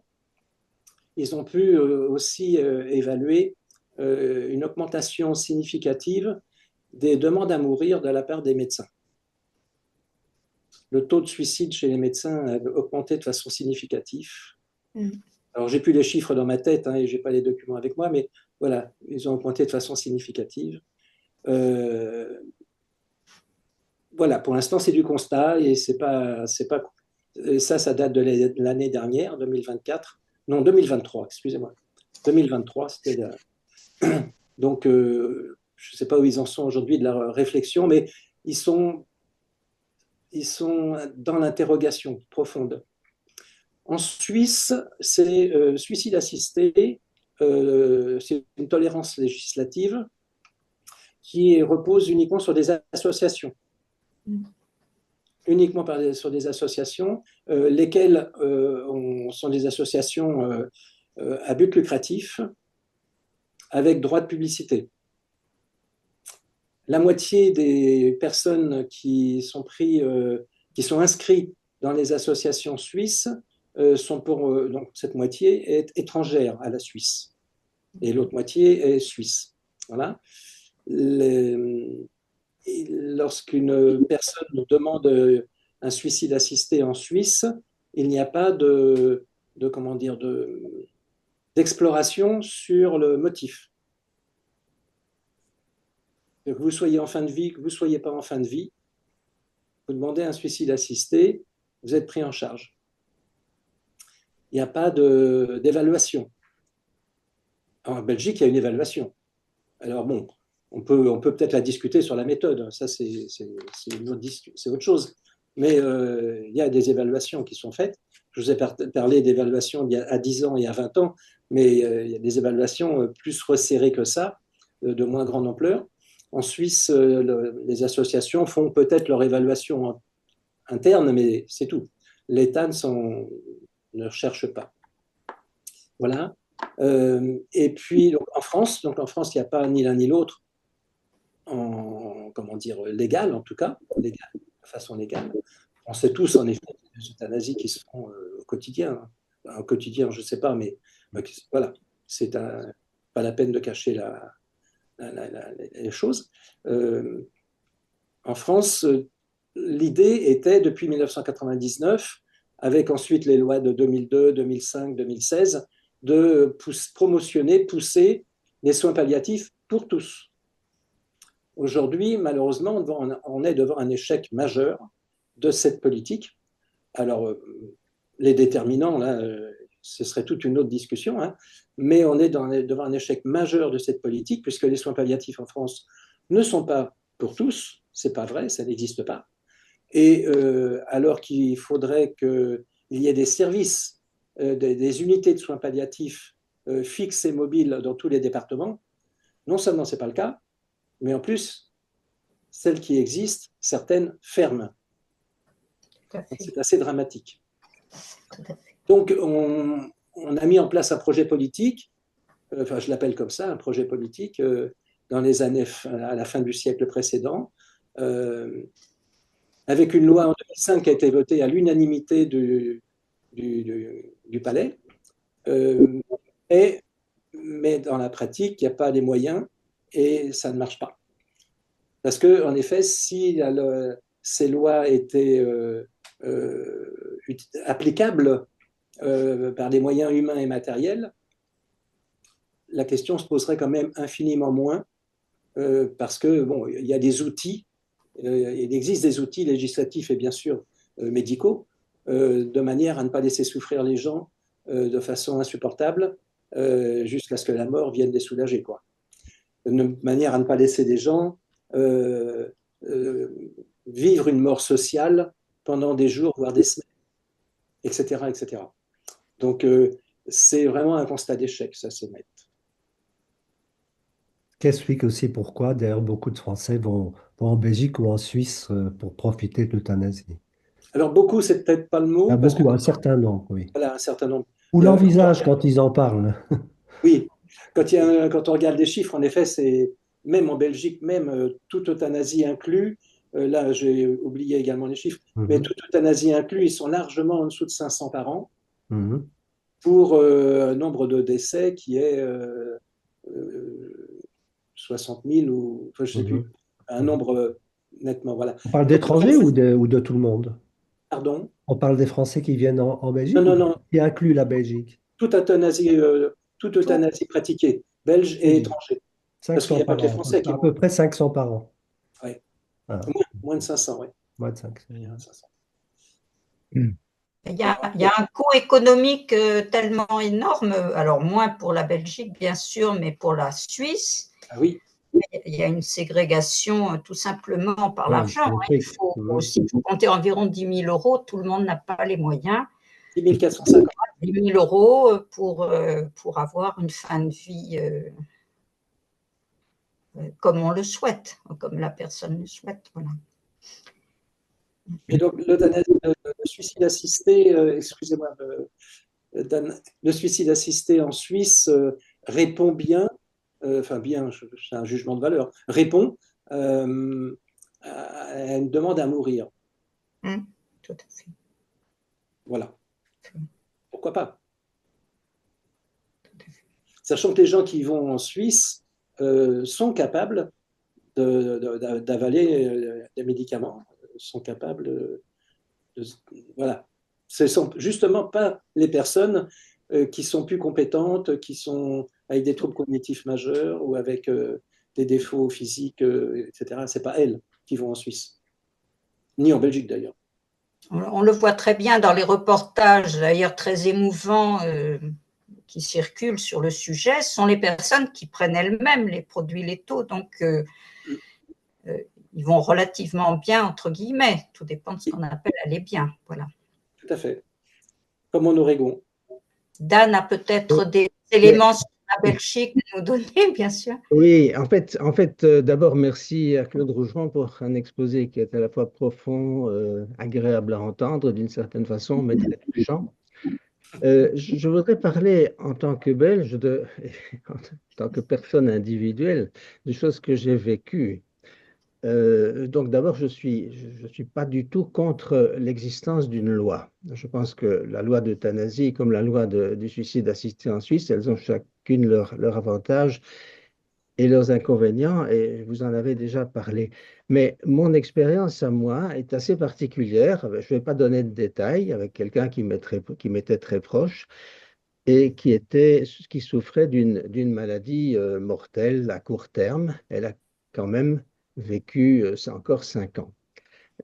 ils ont pu aussi évaluer une augmentation significative des demandes à mourir de la part des médecins. Le taux de suicide chez les médecins a augmenté de façon significative. Alors, j'ai plus les chiffres dans ma tête et je n'ai pas les documents avec moi, mais voilà, ils ont augmenté de façon significative. Voilà, pour l'instant, c'est du constat et ça date de l'année dernière, 2024. Non, 2023, excusez-moi. 2023, c'était donc, je ne sais pas où ils en sont aujourd'hui de leur réflexion, mais ils sont dans l'interrogation profonde. En Suisse, c'est suicide assisté, c'est une tolérance législative qui repose uniquement sur des associations. Uniquement sur des associations, lesquelles sont des associations à but lucratif avec droit de publicité. La moitié des personnes qui sont inscrites dans les associations suisses donc cette moitié est étrangère à la Suisse et l'autre moitié est suisse. Voilà. Lorsqu'une personne nous demande un suicide assisté en Suisse, il n'y a pas d'exploration sur le motif. Que vous soyez en fin de vie, que vous ne soyez pas en fin de vie, vous demandez un suicide assisté, vous êtes pris en charge. Il n'y a pas d'évaluation. En Belgique, il y a une évaluation. Alors bon, on peut peut-être la discuter sur la méthode, ça c'est autre chose. Mais il y a des évaluations qui sont faites. Je vous ai parlé d'évaluations à 10 ans et à 20 ans, mais il y a des évaluations plus resserrées que ça, de moins grande ampleur. En Suisse, les associations font peut-être leur évaluation interne, mais c'est tout. L'État ne recherche pas. Voilà. Et puis, donc, en France, il n'y a pas ni l'un ni l'autre légal, en tout cas, de façon légale. On sait tous, en effet, les euthanasies qui se font au quotidien. Au quotidien, je ne sais pas, mais voilà, c'est pas la peine de cacher les choses. En France, l'idée était, depuis 1999, avec ensuite les lois de 2002, 2005, 2016, de pousser les soins palliatifs pour tous. Aujourd'hui, malheureusement, on est devant un échec majeur de cette politique. Alors, les déterminants, là, ce serait toute une autre discussion, mais on est devant un échec majeur de cette politique, puisque les soins palliatifs en France ne sont pas pour tous, c'est pas vrai, ça n'existe pas. Et alors qu'il faudrait qu'il y ait des services, des unités de soins palliatifs fixes et mobiles dans tous les départements, non seulement ce n'est pas le cas, mais en plus, celles qui existent, certaines ferment. C'est assez dramatique. Donc, on a mis en place un projet politique, enfin, je l'appelle comme ça, un projet politique, dans les années, à la fin du siècle précédent, avec une loi en 2005 qui a été votée à l'unanimité du Palais, mais dans la pratique, il n'y a pas les moyens et ça ne marche pas. Parce qu'en effet, si ces lois étaient applicables par des moyens humains et matériels, la question se poserait quand même infiniment moins, parce que bon, il y a des outils, il existe des outils législatifs et bien sûr médicaux, de manière à ne pas laisser souffrir les gens de façon insupportable jusqu'à ce que la mort vienne les soulager, quoi. De manière à ne pas laisser des gens vivre une mort sociale pendant des jours, voire des semaines, etc. etc. Donc, c'est vraiment un constat d'échec, ça c'est net. Qu'explique aussi pourquoi, d'ailleurs, beaucoup de Français vont en Belgique ou en Suisse pour profiter de l'euthanasie. Alors, beaucoup, c'est peut-être pas le Il y mot, a parce que beaucoup, un certain nombre, oui. voilà, un certain nombre. Ou Il y a- l'envisage quand ils en parlent. oui, quand on regarde les chiffres, en effet, c'est même en Belgique, même toute euthanasie inclus, là, j'ai oublié également les chiffres, mais Mhm, toute euthanasie inclus, ils sont largement en dessous de 500 par an mhm, pour un nombre de décès qui est euh, 60 000 ou, enfin, je ne sais plus, mhm, un mhm. nombre nettement, voilà. On parle Donc, en d'étrangers fait, ou de tout le monde? pardon, On parle des Français qui viennent en non, Belgique ou non, non, qui inclut la Belgique? toute Tout. euthanasie pratiquée, belge et Belgique. étranger. Parce qu'il 500 n'y a pas par que les an, Français qui à vont. peu près 500 par an. Ouais. Ah, Moins de 500, oui. moins de 500. Moins de 500. Il y a un coût économique tellement énorme, alors moins pour la Belgique, bien sûr, mais pour la Suisse. Ah oui, Il y a une ségrégation tout simplement par Ouais, l'argent. le Il fric. faut Mhm. aussi compter environ 10 000 euros. Tout le monde n'a pas les moyens. 10 450. 10 000 euros pour avoir une fin de vie comme on le souhaite, comme la personne le souhaite. Voilà. Et donc, le suicide assisté, excusez-moi, le suicide assisté en Suisse répond bien, enfin bien, c'est un jugement de valeur, répond à une demande à mourir. Tout à fait. Voilà. Pourquoi pas? Sachant que les gens qui vont en Suisse sont capables d'avaler des médicaments, sont capables de, voilà. Ce ne sont justement pas les personnes qui sont plus compétentes, qui sont avec des troubles cognitifs majeurs ou avec des défauts physiques, etc. Ce n'est pas elles qui vont en Suisse, ni en Belgique d'ailleurs. On le voit très bien dans les reportages, d'ailleurs très émouvants, qui circulent sur le sujet, sont les personnes qui prennent elles-mêmes les produits létaux. Donc, ils vont relativement bien, entre guillemets. Tout dépend de ce qu'on appelle aller bien. Voilà. Tout à fait. Comme en Oregon. Dan a peut-être des Ouais. éléments sur la Belgique à nous donner, bien sûr. Oui, d'abord, merci à Claude Rougeron pour un exposé qui est à la fois profond, agréable à entendre d'une certaine façon, mais très touchant. Je voudrais parler en tant que Belge, en tant que personne individuelle, des choses que j'ai vécues. Donc d'abord, je suis pas du tout contre l'existence d'une loi. Je pense que la loi d'euthanasie, comme la loi du suicide assisté en Suisse, elles ont chacune leur avantage et leurs inconvénients, et vous en avez déjà parlé. Mais mon expérience à moi est assez particulière. Je ne vais pas donner de détails avec quelqu'un qui m'était très proche et qui souffrait d'une maladie mortelle à court terme. Elle a quand même vécu encore 5 ans.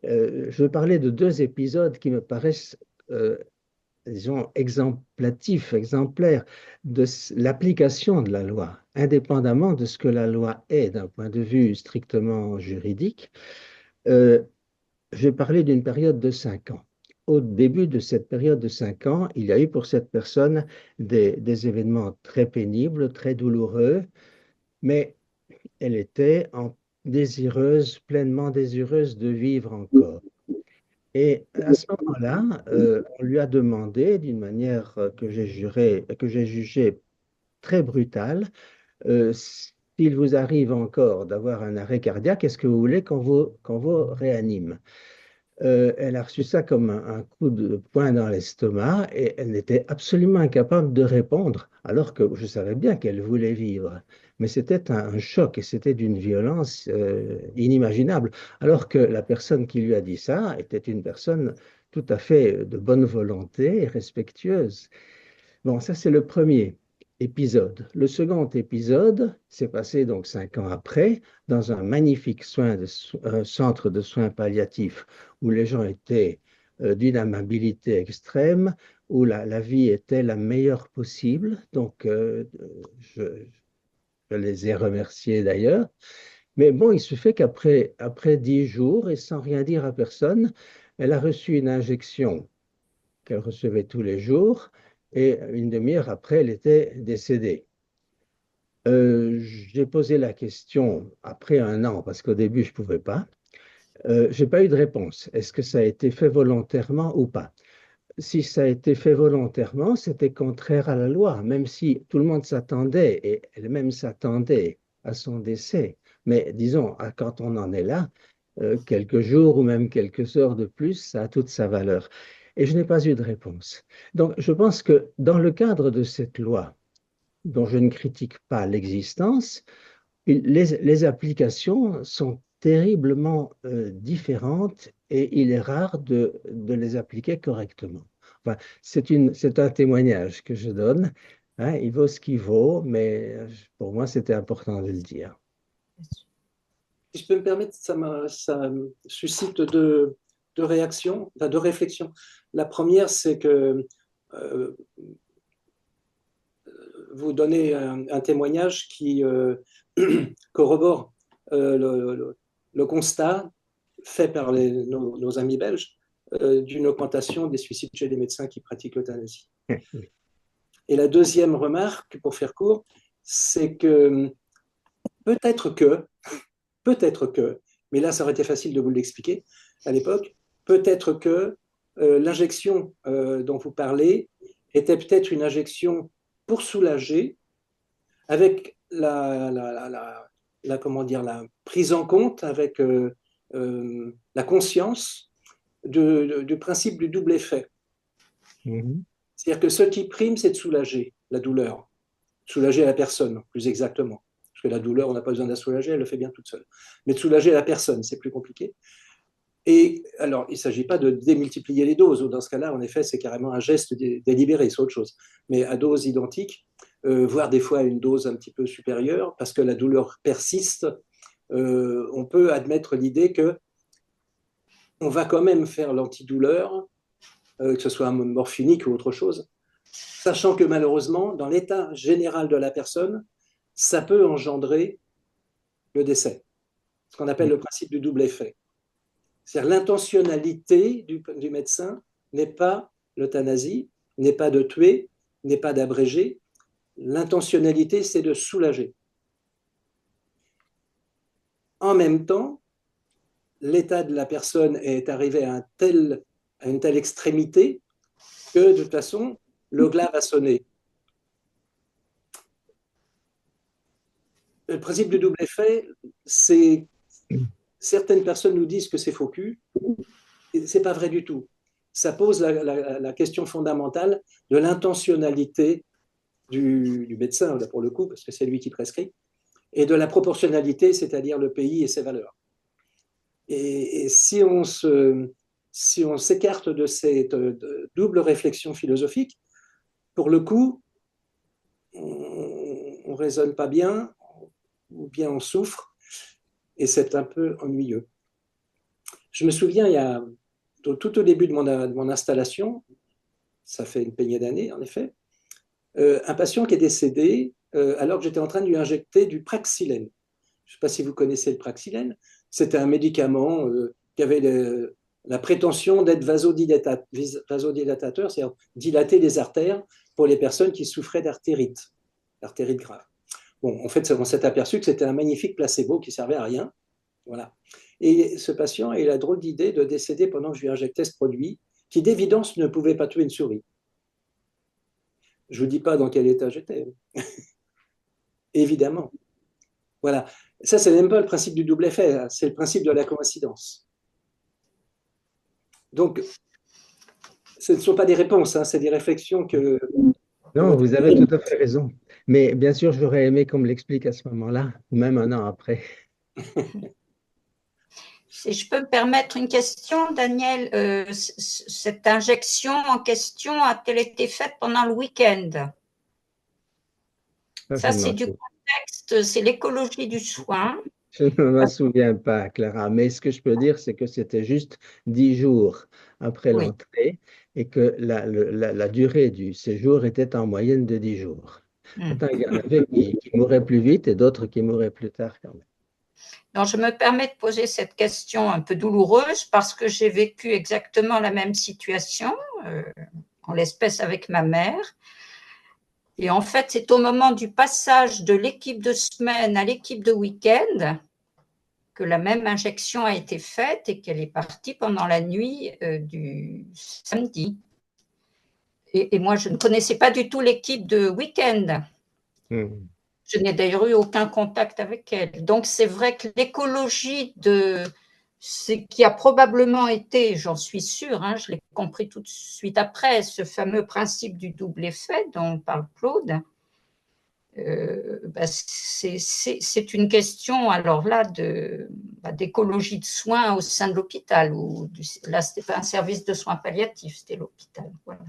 Je vais parler de deux épisodes qui me paraissent disons, exemplaire de l'application de la loi, indépendamment de ce que la loi est d'un point de vue strictement juridique. Euh, je vais parler d'une période de 5 ans. Au début de cette période de 5 ans, il y a eu pour cette personne des événements très pénibles, très douloureux, mais elle était pleinement désireuse de vivre encore. Et à ce moment-là, on lui a demandé, d'une manière que j'ai jugée très brutale, s'il vous arrive encore d'avoir un arrêt cardiaque, est-ce que vous voulez qu'on vous réanime? Elle a reçu ça comme un coup de poing dans l'estomac et elle n'était absolument incapable de répondre, alors que je savais bien qu'elle voulait vivre. Mais c'était un choc et c'était d'une violence inimaginable, alors que la personne qui lui a dit ça était une personne tout à fait de bonne volonté et respectueuse. Bon, ça c'est le premier épisode. Le second épisode s'est passé donc 5 ans après, dans un magnifique centre de soins palliatifs où les gens étaient d'une amabilité extrême, où la vie était la meilleure possible. Donc, je, je les ai remerciés d'ailleurs. Mais bon, il se fait après 10 jours, et sans rien dire à personne, elle a reçu une injection qu'elle recevait tous les jours, et une demi-heure après, elle était décédée. J'ai posé la question après un an, parce qu'au début, je ne pouvais pas. Je n'ai pas eu de réponse. Est-ce que ça a été fait volontairement ou pas? Si ça a été fait volontairement, c'était contraire à la loi, même si tout le monde s'attendait, et elle-même s'attendait à son décès. Mais disons, quand on en est là, quelques jours ou même quelques heures de plus, ça a toute sa valeur. Et je n'ai pas eu de réponse. Donc, je pense que dans le cadre de cette loi, dont je ne critique pas l'existence, les applications sont terriblement différentes et il est rare de les appliquer correctement. Enfin, c'est un témoignage que je donne. Hein, il vaut ce qu'il vaut, mais pour moi, c'était important de le dire. Si je peux me permettre, ça suscite deux réactions, enfin, deux réflexions. La première, c'est que vous donnez un témoignage qui corrobore le constat fait par nos amis belges d'une augmentation des suicides chez les médecins qui pratiquent l'euthanasie. Oui. Et la deuxième remarque, pour faire court, c'est que peut-être que, mais là ça aurait été facile de vous l'expliquer à l'époque, peut-être que l'injection dont vous parlez était peut-être une injection pour soulager, avec comment dire, la prise en compte, avec la conscience du principe du double effet. Mhm. C'est-à-dire que ce qui prime, c'est de soulager la douleur, soulager la personne, plus exactement. Parce que la douleur, on n'a pas besoin de la soulager, elle le fait bien toute seule. Mais de soulager la personne, c'est plus compliqué. Et alors, il ne s'agit pas de démultiplier les doses. Dans ce cas-là, en effet, c'est carrément un geste délibéré, c'est autre chose. Mais à dose identique, voire des fois à une dose un petit peu supérieure, parce que la douleur persiste, on peut admettre l'idée que on va quand même faire l'antidouleur, que ce soit morphinique ou autre chose, sachant que malheureusement, dans l'état général de la personne, ça peut engendrer le décès, ce qu'on appelle le principe du double effet. C'est-à-dire l'intentionnalité du médecin n'est pas l'euthanasie, n'est pas de tuer, n'est pas d'abréger. L'intentionnalité, c'est de soulager. En même temps, l'état de la personne est arrivé à une telle extrémité que, de toute façon, le glas va sonner. Le principe du double effet, c'est... Certaines personnes nous disent que c'est faux cul. Ce n'est pas vrai du tout. Ça pose la question fondamentale de l'intentionnalité du médecin, là pour le coup, parce que c'est lui qui prescrit, et de la proportionnalité, c'est-à-dire le pays et ses valeurs. Et si on s'écarte de cette double réflexion philosophique, pour le coup, on ne raisonne pas bien, ou bien on souffre, et c'est un peu ennuyeux. Je me souviens, tout au début de mon installation, ça fait une peignée d'années en effet, un patient qui est décédé alors que j'étais en train de lui injecter du praxilène. Je ne sais pas si vous connaissez le praxilène. C'était un médicament qui avait la prétention d'être vasodilatateur, c'est-à-dire dilater les artères pour les personnes qui souffraient d'artérite grave. Bon, en fait, on s'est aperçu que c'était un magnifique placebo qui servait à rien. Voilà. Et ce patient a eu la drôle d'idée de décéder pendant que je lui injectais ce produit, qui d'évidence ne pouvait pas tuer une souris. Je ne vous dis pas dans quel état j'étais. Évidemment. Voilà. Ça, c'est même pas le principe du double effet, hein. C'est le principe de la coïncidence. Donc, ce ne sont pas des réponses, hein, c'est des réflexions que... Non, vous avez tout à fait raison. Mais bien sûr, j'aurais aimé qu'on me l'explique à ce moment-là, ou même un an après. Si je peux me permettre une question, Daniel, cette injection en question a-t-elle été faite pendant le week-end? Ça, c'est du contexte, c'est l'écologie du soin. Je ne m'en souviens pas, Clara, mais ce que je peux dire, c'est que c'était juste 10 jours après l'entrée et que la durée du séjour était en moyenne de 10 jours. Attends, il y en avait qui mouraient plus vite et d'autres qui mouraient plus tard quand même. Donc, je me permets de poser cette question un peu douloureuse parce que j'ai vécu exactement la même situation, en l'espèce avec ma mère. Et en fait, c'est au moment du passage de l'équipe de semaine à l'équipe de week-end que la même injection a été faite et qu'elle est partie pendant la nuit du samedi. Et moi, je ne connaissais pas du tout l'équipe de Week-end. Je n'ai d'ailleurs eu aucun contact avec elle. Donc, c'est vrai que l'écologie de ce qui a probablement été, j'en suis sûre, hein, je l'ai compris tout de suite après, ce fameux principe du double effet dont parle Claude, c'est une question, alors là, d'écologie de soins au sein de l'hôpital. Là, ce n'était pas un service de soins palliatifs, c'était l'hôpital. Voilà.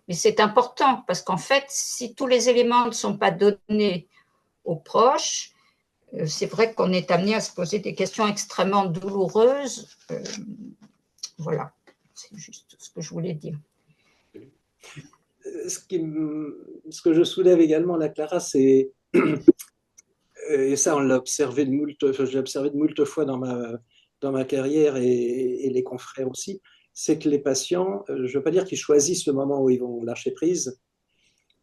Mais c'est important parce qu'en fait, si tous les éléments ne sont pas donnés aux proches, c'est vrai qu'on est amené à se poser des questions extrêmement douloureuses. Voilà, c'est juste ce que je voulais dire. Ce que je soulève également, la Clara, c'est, et ça on l'a observé j'ai observé de moult fois dans ma carrière et les confrères aussi, c'est que les patients, je ne veux pas dire qu'ils choisissent le moment où ils vont lâcher prise,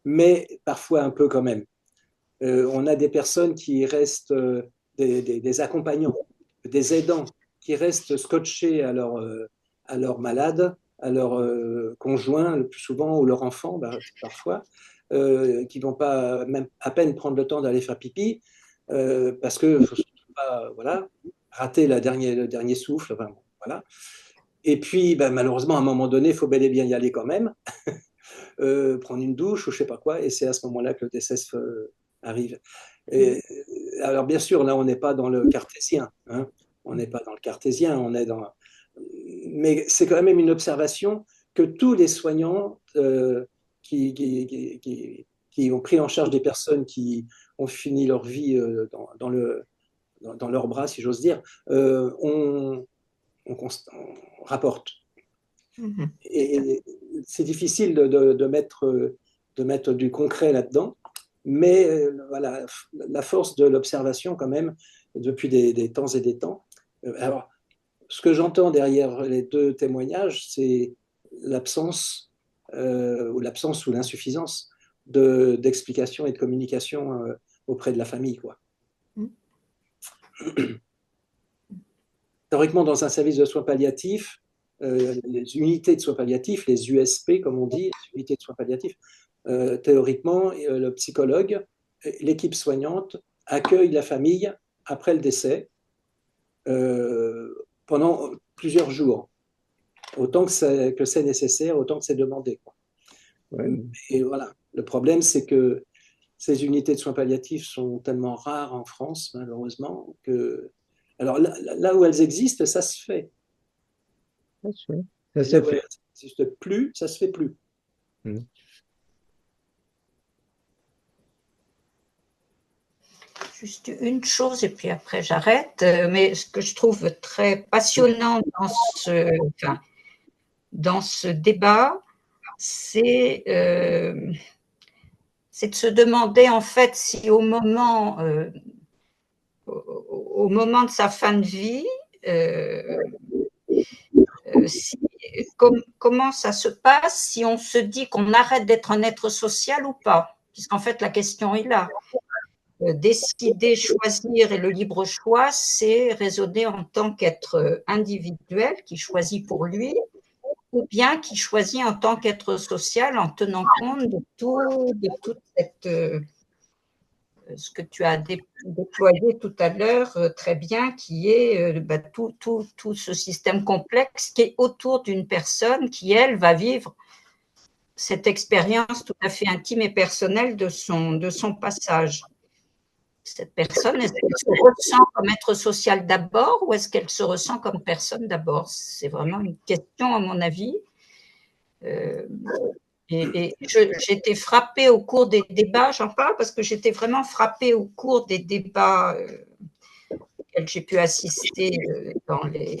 mais parfois un peu quand même. On a des personnes qui restent, des accompagnants, des aidants, qui restent scotchés à leur malade, à leur conjoint le plus souvent, ou leur enfant parfois, qui ne vont pas même à peine prendre le temps d'aller faire pipi, parce que faut surtout pas rater le dernier souffle. Enfin, voilà. Et puis, malheureusement, à un moment donné, il faut bel et bien y aller quand même, prendre une douche ou je ne sais pas quoi, et c'est à ce moment-là que le décès arrive. Et, alors, bien sûr, là, on n'est pas dans le cartésien. Hein, on n'est pas dans le cartésien, on est dans. Mais c'est quand même une observation que tous les soignants qui ont pris en charge des personnes qui ont fini leur vie dans leurs bras, si j'ose dire, on rapporte. Et c'est difficile de mettre du concret là-dedans, mais voilà, la force de l'observation quand même, depuis des temps et des temps. Alors, ce que j'entends derrière les deux témoignages, c'est l'absence ou l'insuffisance d'explication et de communication auprès de la famille, quoi. Théoriquement, dans un service de soins palliatifs, les unités de soins palliatifs, les USP, comme on dit, les unités de soins palliatifs, théoriquement, le psychologue, l'équipe soignante accueille la famille après le décès pendant plusieurs jours, autant que c'est nécessaire, autant que c'est demandé, quoi. Ouais. Et voilà, le problème, c'est que ces unités de soins palliatifs sont tellement rares en France, malheureusement, que... Alors là où elles existent, ça se fait. Ça se fait. Ça n'existe plus, ça se fait plus. Juste une chose, et puis après j'arrête, mais ce que je trouve très passionnant dans ce débat, c'est de se demander en fait si au moment de sa fin de vie, comment ça se passe si on se dit qu'on arrête d'être un être social ou pas, puisqu'en fait la question est là. Décider, choisir et le libre choix, c'est raisonner en tant qu'être individuel qui choisit pour lui, ou bien qui choisit en tant qu'être social en tenant compte de toute cette, ce que tu as déployé tout à l'heure très bien, qui est tout ce système complexe qui est autour d'une personne qui, elle, va vivre cette expérience tout à fait intime et personnelle de son passage. Cette personne, est-ce qu'elle se ressent comme être social d'abord ou est-ce qu'elle se ressent comme personne d'abord? C'est vraiment une question, à mon avis. Et j'ai été frappée au cours des débats, j'en parle parce que j'étais vraiment frappée au cours des débats auxquels j'ai pu assister dans les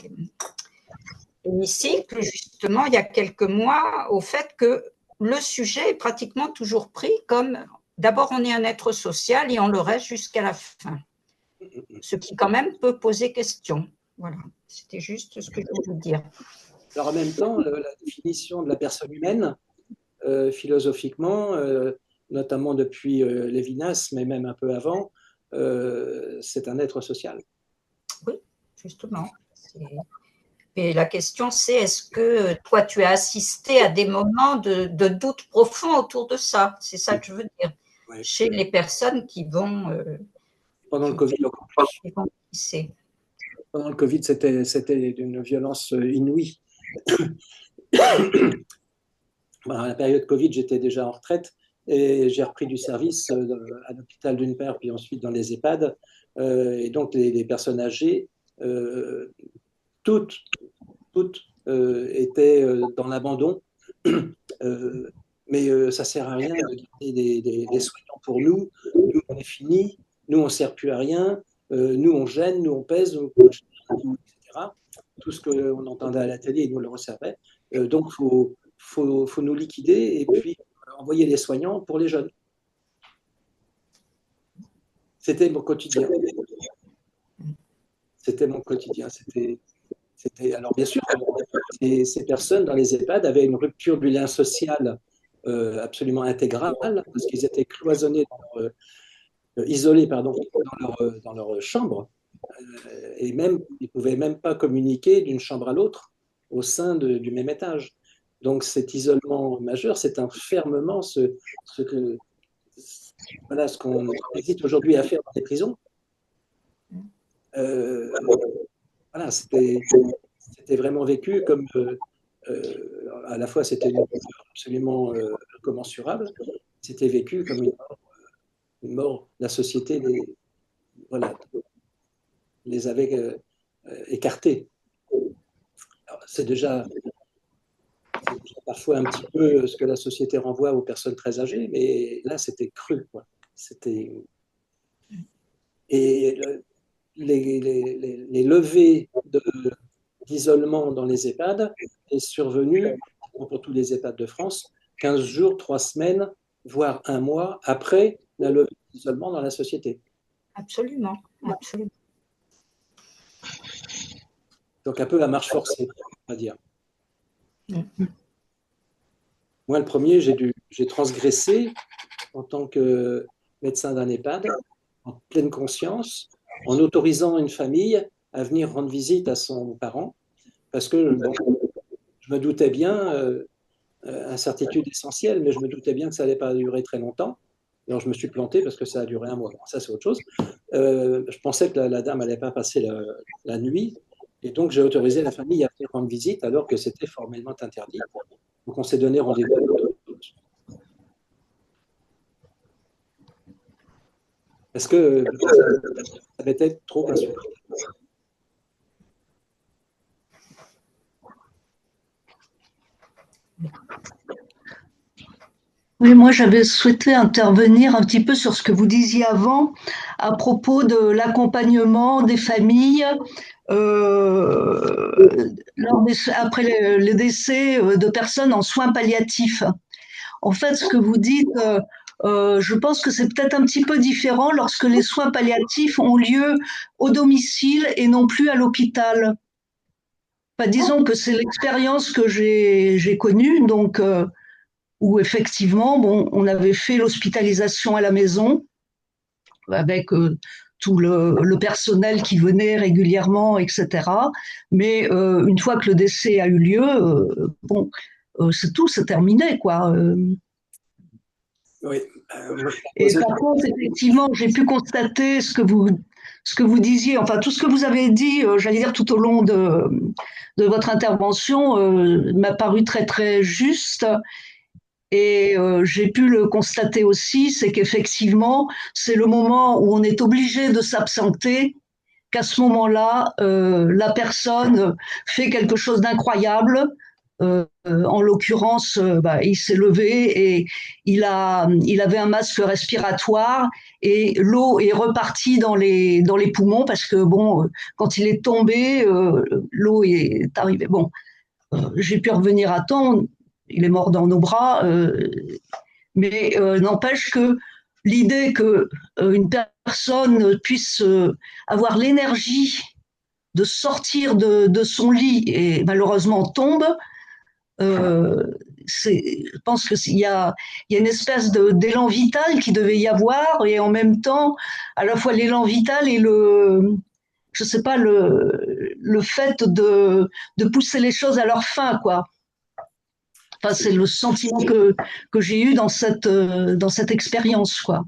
hémicycles, justement, il y a quelques mois, au fait que le sujet est pratiquement toujours pris comme d'abord on est un être social et on le reste jusqu'à la fin. Ce qui quand même peut poser question. Voilà, c'était juste ce que je voulais dire. Alors en même temps, la définition de la personne humaine, philosophiquement, notamment depuis Lévinas, mais même un peu avant, c'est un être social. Oui. justement. Et la question, c'est est-ce que toi, tu as assisté à des moments de doute profond autour de ça? C'est ça que je veux dire. Ouais. Chez les personnes qui vont. Pendant le Covid, encore plus. Pendant le Covid, c'était d'une violence inouïe. À la période Covid, j'étais déjà en retraite et j'ai repris du service à l'hôpital d'une part, puis ensuite dans les EHPAD. Et donc, les personnes âgées, toutes étaient dans l'abandon. Mais ça ne sert à rien de garder des soignants pour nous. Nous, on est fini. Nous, on ne sert plus à rien. Nous, on gêne, nous, on pèse, etc. Tout ce qu'on entendait à la télé, ils nous le resservaient. Donc, il faut nous liquider et puis envoyer les soignants pour les jeunes. C'était mon quotidien. C'était mon quotidien. Alors, bien sûr, ces personnes dans les EHPAD avaient une rupture du lien social absolument intégrale parce qu'ils étaient cloisonnés, isolés dans leur chambre. Et même, ils ne pouvaient même pas communiquer d'une chambre à l'autre au sein du même étage. Donc cet isolement majeur, c'est un fermement, ce qu'on hésite aujourd'hui à faire dans les prisons. Voilà, c'était vraiment vécu comme, à la fois c'était absolument incommensurable, c'était vécu comme une mort. La société les avait écartés. C'est déjà parfois un petit peu ce que la société renvoie aux personnes très âgées, mais là, c'était cru, quoi. Et les levées d'isolement dans les EHPAD est survenue, pour tous les EHPAD de France, 15 jours, 3 semaines, voire 1 mois après la levée d'isolement dans la société. Absolument, absolument. Donc un peu la marche forcée, on va dire. Moi, le premier, j'ai transgressé en tant que médecin d'un EHPAD, en pleine conscience, en autorisant une famille à venir rendre visite à son parent, parce que je me doutais bien, incertitude essentielle, mais je me doutais bien que ça n'allait pas durer très longtemps. Alors je me suis planté parce que ça a duré 1 mois. Bon, ça, c'est autre chose. Je pensais que la dame n'allait pas passer la nuit, et donc j'ai autorisé la famille à venir rendre visite alors que c'était formellement interdit. Donc on s'est donné rendez-vous. Parce que ça va être trop insupportable. Oui, moi j'avais souhaité intervenir un petit peu sur ce que vous disiez avant à propos de l'accompagnement des familles après le décès de personnes en soins palliatifs. En fait, ce que vous dites, je pense que c'est peut-être un petit peu différent lorsque les soins palliatifs ont lieu au domicile et non plus à l'hôpital. Enfin, disons que c'est l'expérience que j'ai connue, donc où effectivement, bon, on avait fait l'hospitalisation à la maison avec tout le personnel qui venait régulièrement, etc. Mais une fois que le décès a eu lieu, bon, c'est tout, c'est terminé, quoi. Oui. Et par contre, effectivement, j'ai pu constater ce que vous disiez, enfin tout ce que vous avez dit, j'allais dire tout au long de votre intervention, m'a paru très très juste. Et j'ai pu le constater aussi, c'est qu'effectivement, c'est le moment où on est obligé de s'absenter, qu'à ce moment-là, la personne fait quelque chose d'incroyable. En l'occurrence, il s'est levé et il avait un masque respiratoire et l'eau est repartie dans les poumons parce que bon, quand il est tombé, l'eau est arrivée. Bon, j'ai pu revenir à temps. Il est mort dans nos bras, mais n'empêche que l'idée que une personne puisse avoir l'énergie de sortir de son lit et malheureusement tombe, je pense qu'il y a une espèce d'élan vital qui devait y avoir, et en même temps, à la fois l'élan vital et je sais pas, le fait de pousser les choses à leur fin, quoi. Enfin, c'est le sentiment que j'ai eu dans cette expérience, quoi.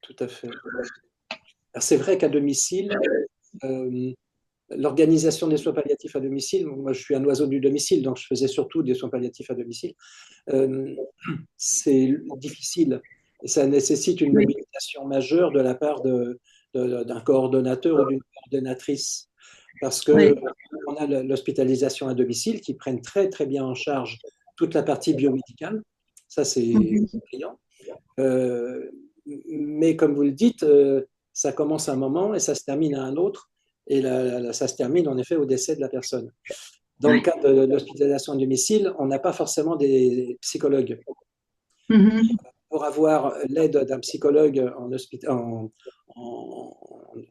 Tout à fait. C'est vrai qu'à domicile, l'organisation des soins palliatifs à domicile, moi je suis un oiseau du domicile, donc je faisais surtout des soins palliatifs à domicile, c'est difficile. Et ça nécessite une mobilisation majeure de la part d'un coordonnateur ou d'une coordonnatrice. Parce que on a l'hospitalisation à domicile qui prennent très très bien en charge toute la partie biomédicale. Ça, c'est brillant. Mais comme vous le dites, ça commence à un moment et ça se termine à un autre. Et ça se termine en effet au décès de la personne. Dans le cas de l'hospitalisation à domicile, on n'a pas forcément des psychologues. Pour avoir l'aide d'un psychologue en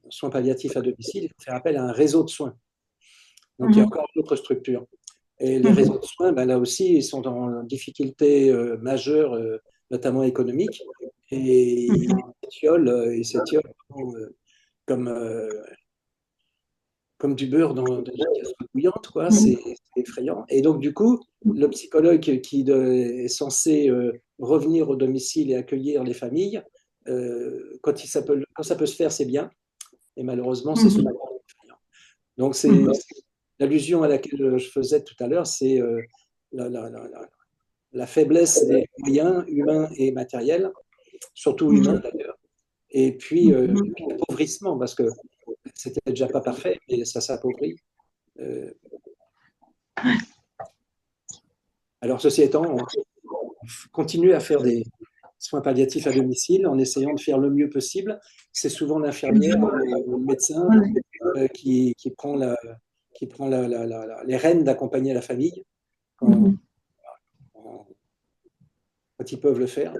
soins palliatifs à domicile, il faut faire appel à un réseau de soins. Donc, il y a encore d'autres structures. Et les réseaux de soins, ben, là aussi, ils sont en difficulté majeure, notamment économique. Et ils s'étiolent comme du beurre dans une casse bouillante, quoi. C'est effrayant. Et donc, du coup, le psychologue qui est censé revenir au domicile et accueillir les familles, quand ça peut se faire, c'est bien. Et malheureusement, c'est souvent effrayant. Donc, c'est l'allusion à laquelle je faisais tout à l'heure, c'est la faiblesse des moyens humains et matériels, surtout humains d'ailleurs. Et puis, l'appauvrissement, parce que c'était déjà pas parfait, mais ça s'appauvrit. Alors, ceci étant, on continue à faire des soins palliatifs à domicile en essayant de faire le mieux possible. C'est souvent l'infirmière ou le médecin qui prend les rênes d'accompagner la famille quand ils peuvent le faire.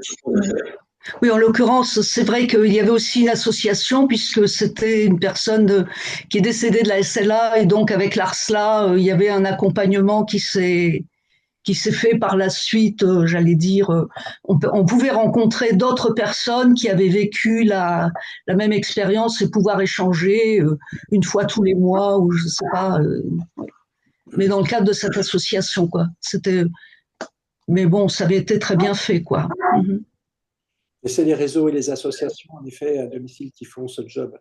Oui, en l'occurrence, c'est vrai qu'il y avait aussi une association puisque c'était une personne qui est décédée de la SLA et donc avec l'ARSLA, il y avait un accompagnement qui s'est fait par la suite, j'allais dire, on pouvait rencontrer d'autres personnes qui avaient vécu la même expérience et pouvoir échanger une fois tous les mois ou je sais pas, mais dans le cadre de cette association, quoi. Mais bon, ça avait été très bien fait, quoi. Et c'est les réseaux et les associations, en effet, à domicile qui font ce job,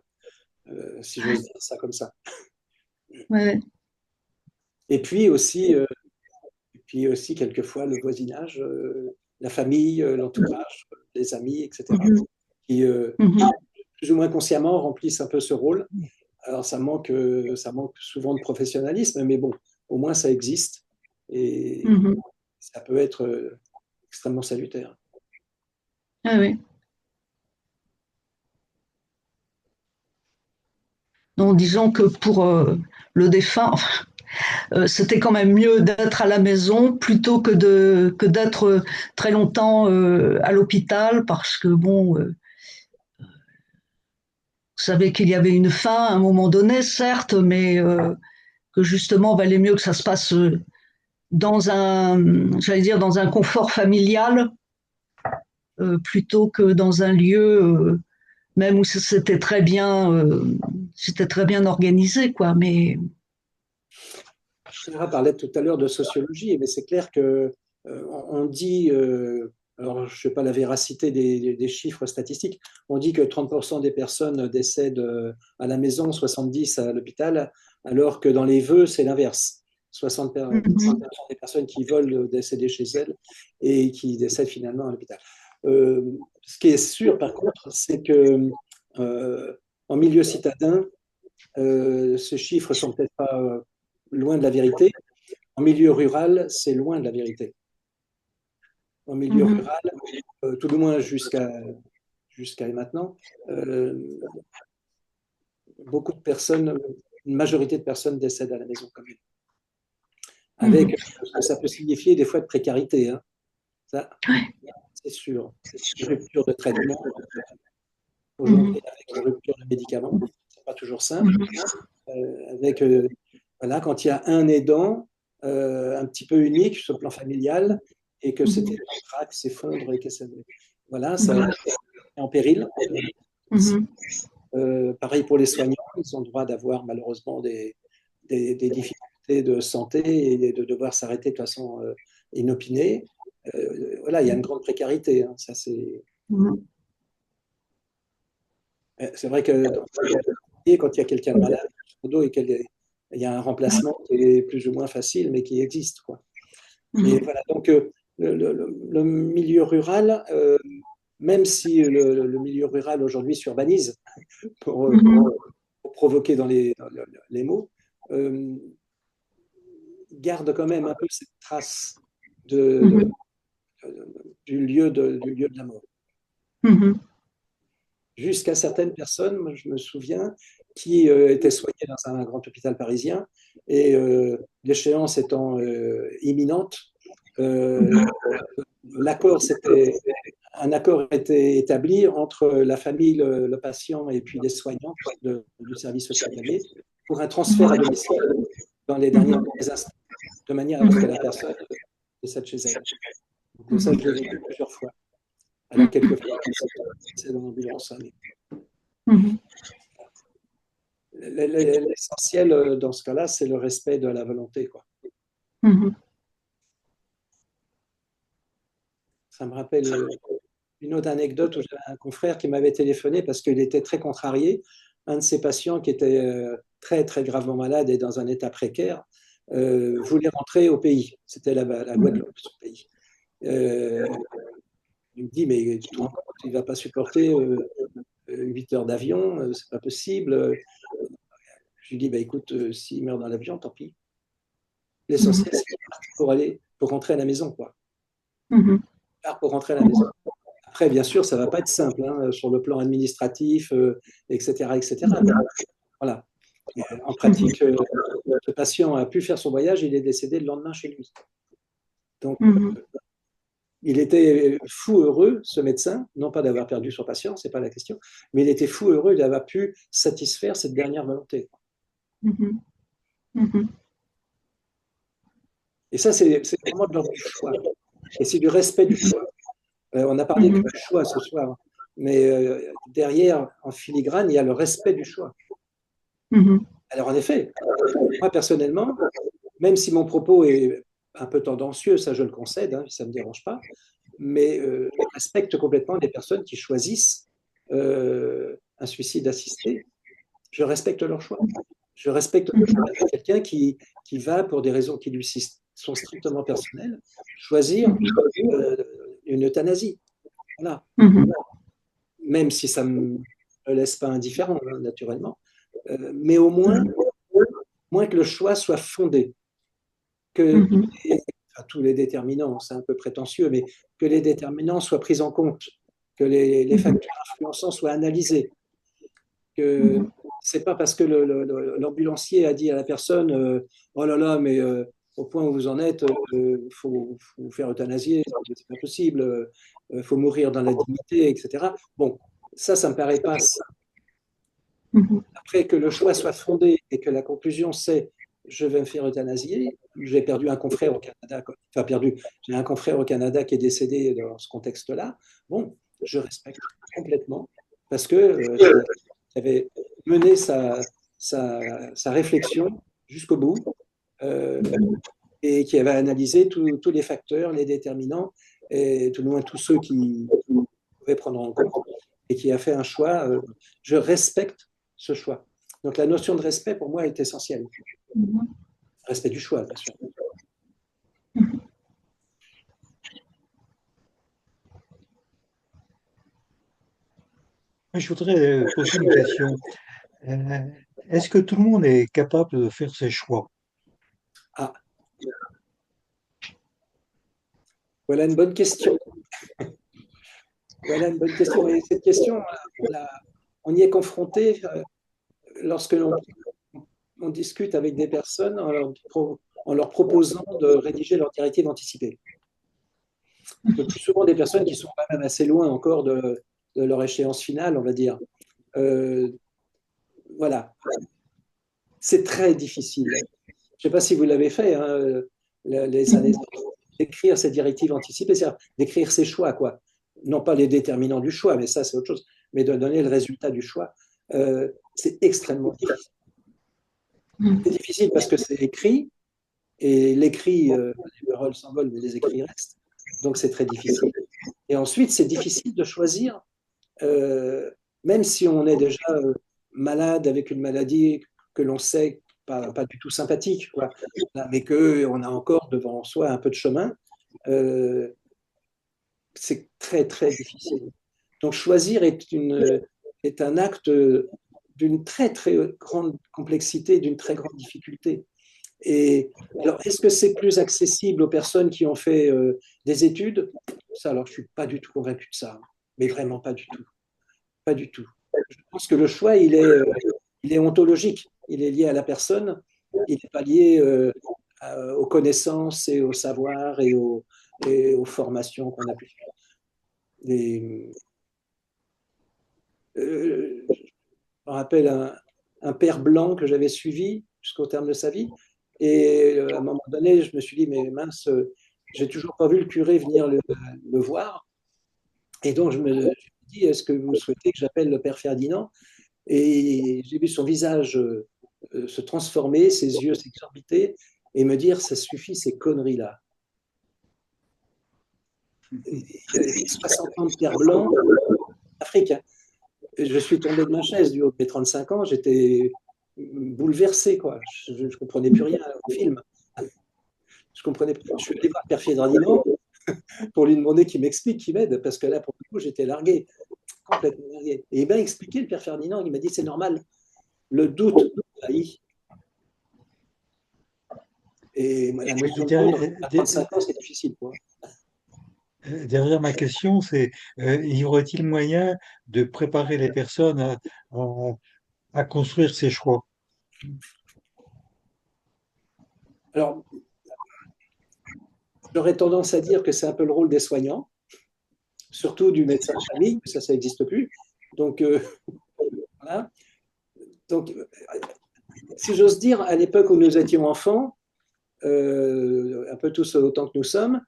si j'ose dire ça comme ça. Ouais. Et puis aussi quelquefois, le voisinage, la famille, l'entourage, les amis, etc., qui, plus ou moins consciemment, remplissent un peu ce rôle. Alors, ça manque souvent de professionnalisme, mais bon, au moins, ça existe. Et ça peut être extrêmement salutaire. Ah oui. Donc, disons que pour le défunt, c'était quand même mieux d'être à la maison plutôt que d'être très longtemps à l'hôpital parce que, bon, vous savez qu'il y avait une fin à un moment donné, certes, mais que justement, valait mieux que ça se passe dans un confort familial plutôt que dans un lieu même où c'était très bien organisé, quoi. Mais Sarah parlait tout à l'heure de sociologie, mais c'est clair que on dit, alors je ne sais pas la véracité des chiffres statistiques, on dit que 30% des personnes décèdent à la maison, 70% à l'hôpital, alors que dans les vœux, c'est l'inverse. 60% des personnes qui veulent décéder chez elles et qui décèdent finalement à l'hôpital. Ce qui est sûr, par contre, c'est que en milieu citadin, ces chiffres sont peut-être pas loin de la vérité. En milieu rural, c'est loin de la vérité. En milieu rural, tout du moins jusqu'à maintenant, beaucoup de personnes, une majorité de personnes décèdent à la maison quand même. Avec ce que ça peut signifier des fois de précarité. Hein. Ça, c'est sûr. C'est une rupture de traitement. Aujourd'hui, avec une rupture de médicaments, c'est pas toujours simple. Voilà, quand il y a un aidant un petit peu unique sur le plan familial et que cette traque s'effondre et que ça est en péril. Pareil pour les soignants, ils ont le droit d'avoir malheureusement des des difficultés de santé et de devoir s'arrêter de façon inopinée. Voilà, il y a une grande précarité. Hein, ça, c'est vrai que quand il y a quelqu'un de malade, et qu'il y a un remplacement qui est plus ou moins facile, mais qui existe, quoi. Et voilà, donc le milieu rural, même si le milieu rural aujourd'hui s'urbanise pour provoquer dans les mots, garde quand même un peu cette trace du lieu de la mort. Jusqu'à certaines personnes, moi, je me souviens, qui étaient soignées dans un grand hôpital parisien et l'échéance étant imminente, un accord était établi entre la famille, le patient et puis les soignants du service hospitalier pour un transfert à domicile dans les derniers instants, de manière à ce que la personne décède chez elle. Donc, ça, je l'ai vécu plusieurs fois. Alors, quelquefois, c'est dans l'ambulance. L'essentiel dans ce cas-là, c'est le respect de la volonté, quoi. Ça me rappelle une autre anecdote où j'avais un confrère qui m'avait téléphoné parce qu'il était très contrarié. Un de ses patients qui était très, très gravement malade et dans un état précaire voulait rentrer au pays. C'était la Guadeloupe, son pays. Il me dit, mais tu ne vas pas supporter 8 heures d'avion, c'est pas possible. Je lui dis, bah, écoute, s'il meurt dans l'avion, tant pis. L'essentiel, c'est pour rentrer à la maison, quoi. Pour rentrer à la maison. Après, bien sûr, ça ne va pas être simple hein, sur le plan administratif, etc., etc. Voilà. En pratique, le patient a pu faire son voyage, il est décédé le lendemain chez lui. Donc, il était fou heureux, ce médecin, non pas d'avoir perdu son patient, ce n'est pas la question, mais il était fou heureux d'avoir pu satisfaire cette dernière volonté. Et ça, c'est vraiment de l'ordre du choix. Et c'est du respect du choix. On a parlé du choix ce soir, mais derrière, en filigrane, il y a le respect du choix. Alors, en effet, moi, personnellement, même si mon propos est un peu tendancieux, ça je le concède, hein, ça ne me dérange pas, mais je respecte complètement les personnes qui choisissent un suicide assisté. Je respecte leur choix. Je respecte le choix de quelqu'un qui va, pour des raisons qui lui sont strictement personnelles, choisir une euthanasie. Voilà. Même si ça ne me laisse pas indifférent, hein, naturellement. Mais au moins que le choix soit fondé. Que tous les déterminants, c'est un peu prétentieux, mais que les déterminants soient pris en compte, que les facteurs influençants soient analysés, que c'est pas parce que l'ambulancier a dit à la personne oh là là, mais au point où vous en êtes, faut vous faire euthanasier, c'est pas possible, faut mourir dans la dignité, etc. Bon, ça me paraît pas ça. Après que le choix soit fondé et que la conclusion c'est je vais me faire euthanasier. J'ai perdu un confrère au Canada, j'ai un confrère au Canada qui est décédé dans ce contexte-là. Bon, je respecte complètement parce que j'avais mené sa réflexion jusqu'au bout et qui avait analysé tous les facteurs, les déterminants, et tout le moins tous ceux qui pouvaient prendre en compte et qui a fait un choix. Je respecte ce choix. Donc la notion de respect, pour moi, est essentielle. Respect du choix, bien sûr. Je voudrais poser une question. Est-ce que tout le monde est capable de faire ses choix? Ah. Voilà une bonne question. Voilà une bonne question. Et cette question, on y est confronté lorsque on discute avec des personnes en leur proposant de rédiger leur directive anticipée. Le plus souvent des personnes qui sont quand même assez loin encore de leur échéance finale, on va dire. Voilà. C'est très difficile. Je ne sais pas si vous l'avez fait, hein, les années d'écrire ces directives anticipées, c'est-à-dire d'écrire ses choix, quoi. Non pas les déterminants du choix, mais ça c'est autre chose, mais de donner le résultat du choix. C'est extrêmement difficile. C'est difficile parce que c'est écrit, et l'écrit, les paroles s'envolent, mais les écrits restent. Donc c'est très difficile. Et ensuite, c'est difficile de choisir, même si on est déjà malade avec une maladie que l'on sait pas du tout sympathique, quoi, mais qu'on a encore devant soi un peu de chemin, c'est très, très difficile. Donc choisir est un acte d'une très, très grande complexité, d'une très grande difficulté. Et alors, est-ce que c'est plus accessible aux personnes qui ont fait des études? Ça, alors, je ne suis pas du tout convaincu de ça, mais vraiment pas du tout. Pas du tout. Je pense que le choix, il est ontologique, il est lié à la personne, il n'est pas lié aux connaissances et au savoir et aux formations qu'on a pu faire. Je me rappelle un père blanc que j'avais suivi jusqu'au terme de sa vie. Et à un moment donné, je me suis dit, mais mince, j'ai toujours pas vu le curé venir le voir. Et donc, je me suis dit, est-ce que vous souhaitez que j'appelle le père Ferdinand? Et j'ai vu son visage se transformer, ses yeux s'exorbiter, et me dire, ça suffit, ces conneries-là. Il y avait 60 ans de père blanc, africain. Je suis tombé de ma chaise du haut de mes 35 ans, j'étais bouleversé, quoi. Je ne comprenais plus rien au film. Je comprenais. Je suis allé voir Père Ferdinand pour lui demander qu'il m'explique, qu'il m'aide, parce que là, pour le coup, j'étais largué, complètement largué. Et il m'a expliqué, le Père Ferdinand, il m'a dit, c'est normal, le doute trahit. Et la notion de doute, à 35 ans, c'est difficile, quoi. Derrière ma question, c'est y aurait-il moyen de préparer les personnes à construire ces choix? Alors, j'aurais tendance à dire que c'est un peu le rôle des soignants, surtout du médecin de famille, ça n'existe plus. Donc, voilà. Donc, si j'ose dire, à l'époque où nous étions enfants, un peu tous autant que nous sommes,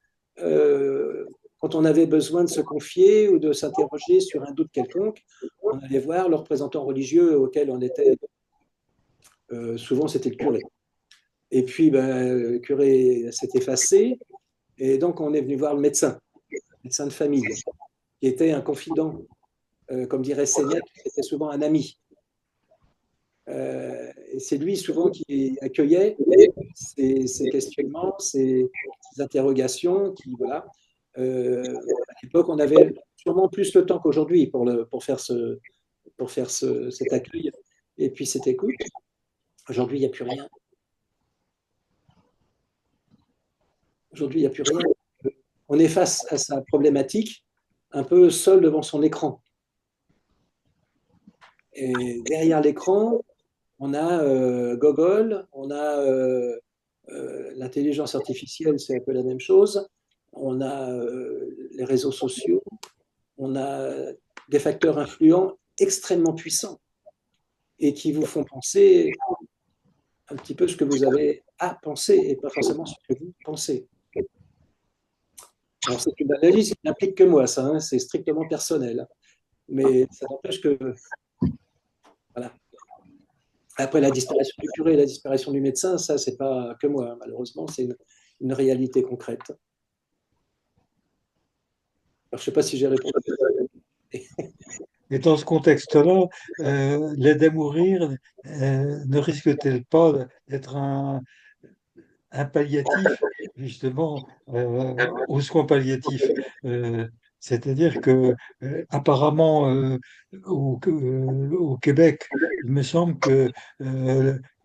quand on avait besoin de se confier ou de s'interroger sur un doute quelconque, on allait voir le représentant religieux auquel on était. Souvent, c'était le curé. Et puis, le curé s'est effacé, et donc on est venu voir le médecin de famille, qui était un confident, comme dirait Sénèque, qui était souvent un ami. Et c'est lui souvent qui accueillait ces questionnements, ces interrogations, voilà. À l'époque, on avait sûrement plus le temps qu'aujourd'hui pour faire cet accueil et puis cette écoute. Aujourd'hui, il n'y a plus rien. Aujourd'hui, il n'y a plus rien. On est face à sa problématique, un peu seul devant son écran. Et derrière l'écran, on a Google, on a l'intelligence artificielle, c'est un peu la même chose. On a les réseaux sociaux, on a des facteurs influents extrêmement puissants et qui vous font penser un petit peu ce que vous avez à penser et pas forcément ce que vous pensez. Alors, c'est une analyse qui n'implique que moi, ça, hein, c'est strictement personnel. Mais ça n'empêche que. Voilà. Après, la disparition du curé et la disparition du médecin, ça, c'est pas que moi, malheureusement, c'est une réalité concrète. Alors, je ne sais pas si j'ai répondu. Et dans ce contexte-là, l'aide à mourir ne risque-t-elle pas d'être un palliatif, justement, aux soins palliatifs? C'est-à-dire que, apparemment, au Québec, il me semble que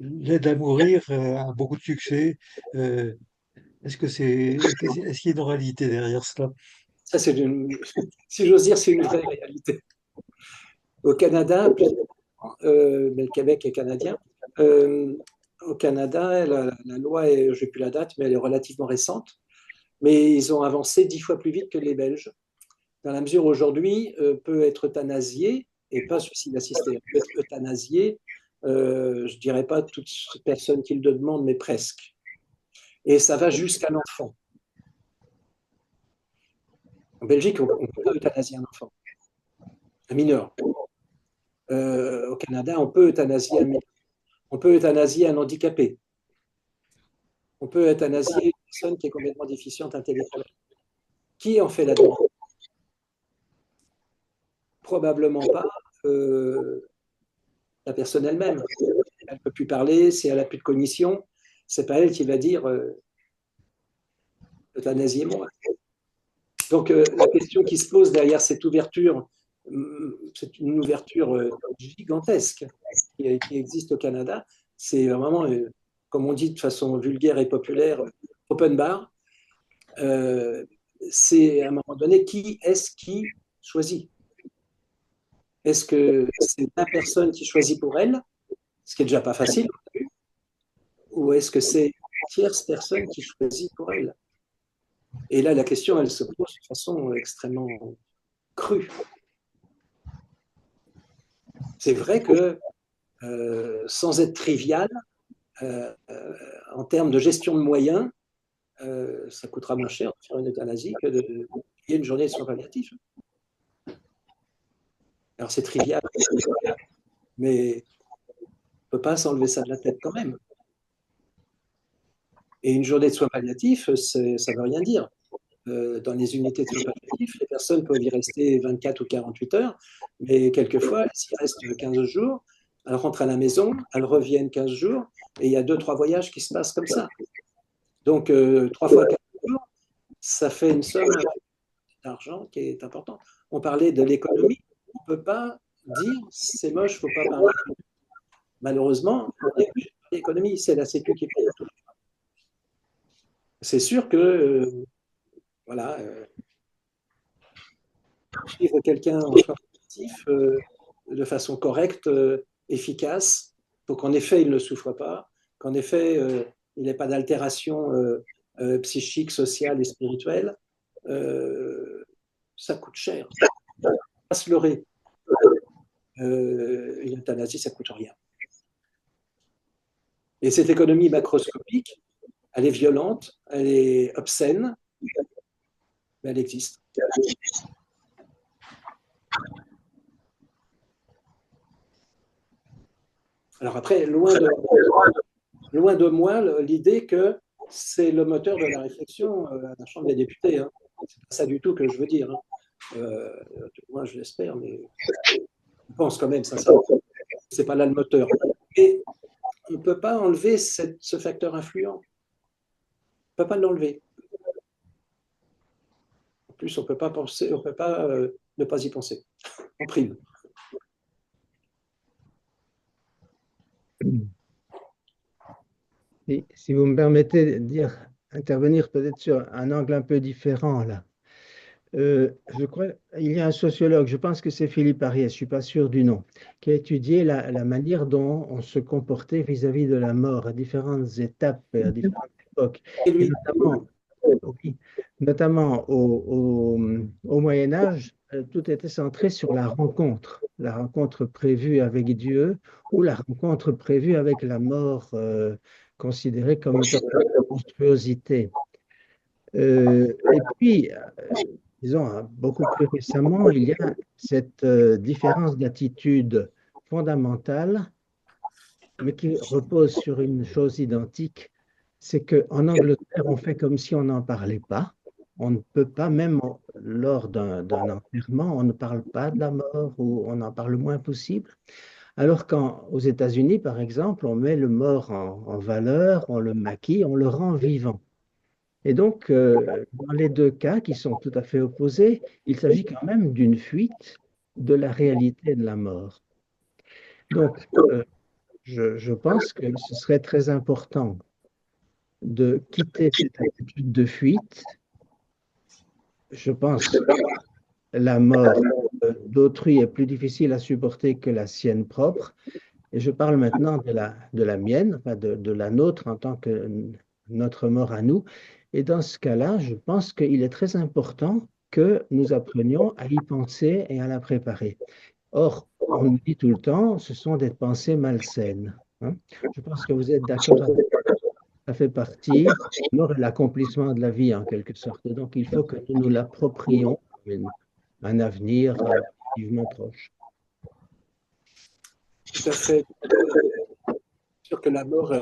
l'aide à mourir a beaucoup de succès. Euh, est-ce qu'il y a une réalité derrière cela? Ça, si j'ose dire, c'est une vraie réalité. Au Canada, mais le Québec est canadien, au Canada, la loi, je n'ai plus la date, mais elle est relativement récente, mais ils ont avancé 10 fois plus vite que les Belges, dans la mesure où aujourd'hui, peut être euthanasié, et pas suicide assisté, peut être euthanasié, je ne dirais pas toute personne qui le demande, mais presque. Et ça va jusqu'à l'enfant. En Belgique, on peut euthanasier un enfant, un mineur. Au Canada, on peut euthanasier un mineur. On peut euthanasier un handicapé. On peut euthanasier une personne qui est complètement déficiente intellectuelle. Qui en fait la demande? Probablement pas la personne elle-même. Elle ne peut plus parler, si elle n'a plus de cognition, c'est pas elle qui va dire euthanasiez-moi. Donc la question qui se pose derrière cette ouverture, c'est une ouverture gigantesque qui existe au Canada. C'est vraiment, comme on dit de façon vulgaire et populaire, open bar. C'est à un moment donné, qui est-ce qui choisit? Est-ce que c'est la personne qui choisit pour elle, ce qui est déjà pas facile, ou est-ce que c'est une tierce personne qui choisit pour elle? Et là, la question, elle se pose de façon extrêmement crue. C'est vrai que, sans être trivial, en termes de gestion de moyens, ça coûtera moins cher de faire une euthanasie que de payer une journée de soins palliatifs. Alors c'est trivial, mais on ne peut pas s'enlever ça de la tête quand même. Et une journée de soins palliatifs, ça ne veut rien dire. Dans les unités de soins palliatifs, les personnes peuvent y rester 24 ou 48 heures, mais quelquefois, elles y restent 15 jours, elles rentrent à la maison, elles reviennent 15 jours, et il y a 2-3 voyages qui se passent comme ça. Donc, 3 fois 15 jours, ça fait une somme d'argent qui est importante. On parlait de l'économie, on ne peut pas dire c'est moche, il ne faut pas parler. Malheureusement, l'économie, c'est la Sécu qui paye tout. C'est sûr que voilà, suivre quelqu'un en soins palliatifs de façon correcte, efficace, pour qu'en effet il ne souffre pas, qu'en effet il n'ait pas d'altération psychique, sociale et spirituelle, ça coûte cher. Il ne faut pas se leurrer. Une euthanasie, ça ne coûte rien. Et cette économie macroscopique, elle est violente, elle est obscène, mais elle existe. Alors après, loin de moi l'idée que c'est le moteur de la réflexion à la Chambre des députés. Hein. C'est pas ça du tout que je veux dire. Hein. Moi, je l'espère, mais je pense quand même sincèrement. C'est pas là le moteur. Et on ne peut pas enlever ce facteur influent. On ne peut pas l'enlever. En plus, on ne peut pas penser, on peut pas ne pas y penser. En prime. Et si vous me permettez d'intervenir peut-être sur un angle un peu différent là. Je crois il y a un sociologue, je pense que c'est Philippe Ariès, je ne suis pas sûr du nom, qui a étudié la manière dont on se comportait vis-à-vis de la mort à différentes étapes, à différentes époques. Et lui, notamment au Moyen Âge, tout était centré sur la rencontre prévue avec Dieu ou la rencontre prévue avec la mort, considérée comme une monstruosité. Et puis, disons, beaucoup plus récemment, il y a cette différence d'attitude fondamentale, mais qui repose sur une chose identique, c'est qu'en Angleterre, on fait comme si on n'en parlait pas. On ne peut pas, même lors d'un enterrement, on ne parle pas de la mort ou on en parle le moins possible. Alors qu'aux États-Unis, par exemple, on met le mort en valeur, on le maquille, on le rend vivant. Et donc, dans les deux cas qui sont tout à fait opposés, il s'agit quand même d'une fuite de la réalité de la mort. Donc, je pense que ce serait très important de quitter cette attitude de fuite. Je pense que la mort d'autrui est plus difficile à supporter que la sienne propre. Et je parle maintenant de la mienne, enfin de la nôtre en tant que notre mort à nous. Et dans ce cas-là, je pense qu'il est très important que nous apprenions à y penser et à la préparer. Or, on nous dit tout le temps, ce sont des pensées malsaines. Hein. Je pense que vous êtes d'accord avec ça. Ça fait partie de l'accomplissement de la vie en quelque sorte. Donc, il faut que nous nous l'approprions comme un avenir relativement proche. Tout à fait. sûr que la mort,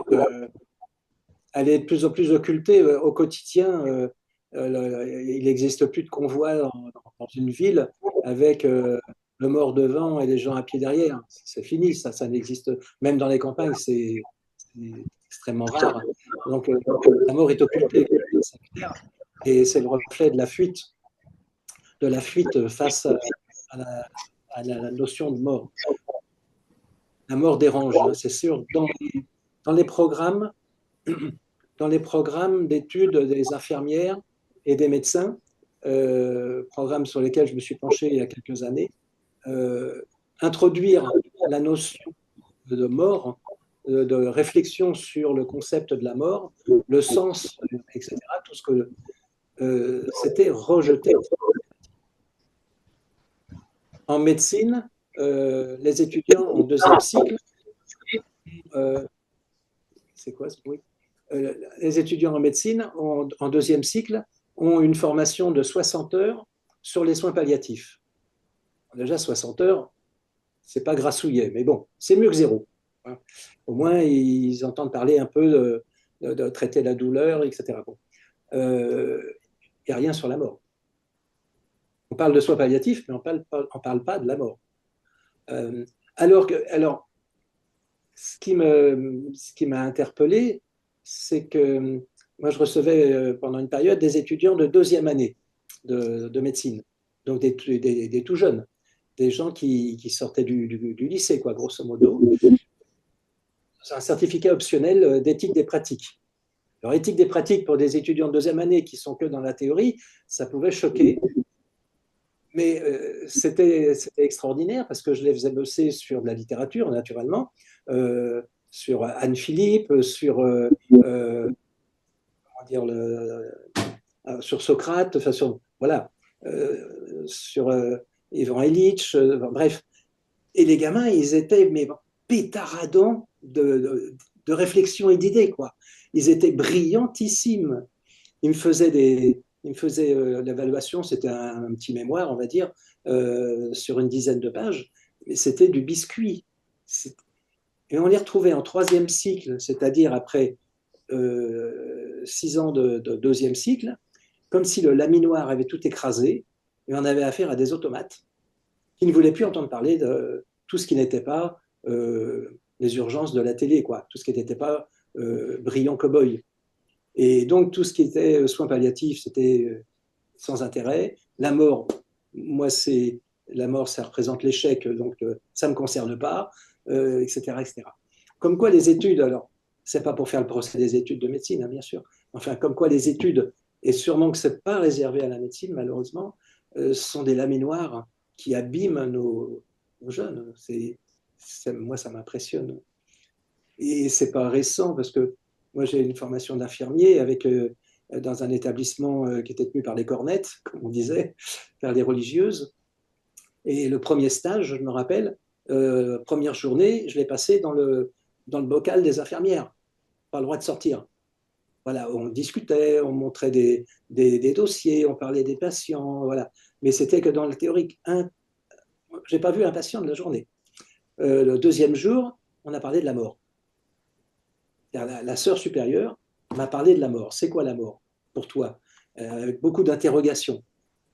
elle est de plus en plus occultée au quotidien. Il n'existe plus de convoi dans une ville avec le mort devant et les gens à pied derrière. C'est fini, ça n'existe. Même dans les campagnes, c'est extrêmement rare. Donc la mort est occultée, c'est clair. Et c'est le reflet de la fuite face à la notion de mort. La mort dérange, hein, c'est sûr. Dans les programmes d'études des infirmières et des médecins, programmes sur lesquels je me suis penché il y a quelques années, introduire la notion de mort, de réflexion sur le concept de la mort, le sens, etc., tout ce que c'était rejeté. En médecine, les étudiants en deuxième cycle, c'est quoi ce bruit ? Les étudiants en médecine en deuxième cycle ont une formation de 60 heures sur les soins palliatifs. Déjà, 60 heures, c'est pas grassouillet, mais bon, c'est mieux que zéro. Au moins, ils entendent parler un peu de traiter la douleur, etc. Bon. Il n'y a rien sur la mort. On parle de soins palliatifs, mais on ne parle pas de la mort. Alors, ce qui m'a interpellé, c'est que moi, je recevais pendant une période des étudiants de deuxième année de médecine, donc des tout jeunes, des gens qui sortaient du lycée, quoi, grosso modo. C'est un certificat optionnel d'éthique des pratiques. Alors, éthique des pratiques pour des étudiants de deuxième année qui sont que dans la théorie, ça pouvait choquer. Mais c'était extraordinaire parce que je les faisais bosser sur de la littérature, naturellement, sur Anne Philippe, sur sur Socrate, enfin voilà, sur Ivan Illich, bref. Et les gamins, ils étaient pétaradants de réflexion et d'idées, quoi. Ils étaient brillantissimes. Ils me faisaient l'évaluation, c'était un petit mémoire, on va dire, sur une dizaine de pages, mais c'était du biscuit. Et on les retrouvait en troisième cycle, c'est-à-dire après 6 ans de deuxième cycle, comme si le laminoir avait tout écrasé, et on avait affaire à des automates qui ne voulaient plus entendre parler de tout ce qui n'était pas les urgences de la télé, quoi, tout ce qui n'était pas brillant cow-boy. Et donc, tout ce qui était soins palliatifs, c'était sans intérêt. La mort, la mort, ça représente l'échec, donc ça ne me concerne pas, etc., etc. Comme quoi les études, alors, c'est pas pour faire le procès des études de médecine, hein, bien sûr, enfin, comme quoi les études, et sûrement que c'est pas réservé à la médecine, malheureusement, sont des laminoirs qui abîment nos jeunes. Moi, ça m'impressionne. Et c'est pas récent, parce que moi, j'ai une formation d'infirmier dans un établissement qui était tenu par les cornettes, comme on disait, par les religieuses. Et le premier stage, je me rappelle, première journée, je l'ai passé dans le bocal des infirmières. Pas le droit de sortir. Voilà, on discutait, on montrait des dossiers, on parlait des patients, voilà. Mais c'était que dans le théorique. Je n'ai pas vu un patient de la journée. Le deuxième jour, on a parlé de la mort. La sœur supérieure m'a parlé de la mort. C'est quoi la mort pour toi? Avec beaucoup d'interrogations.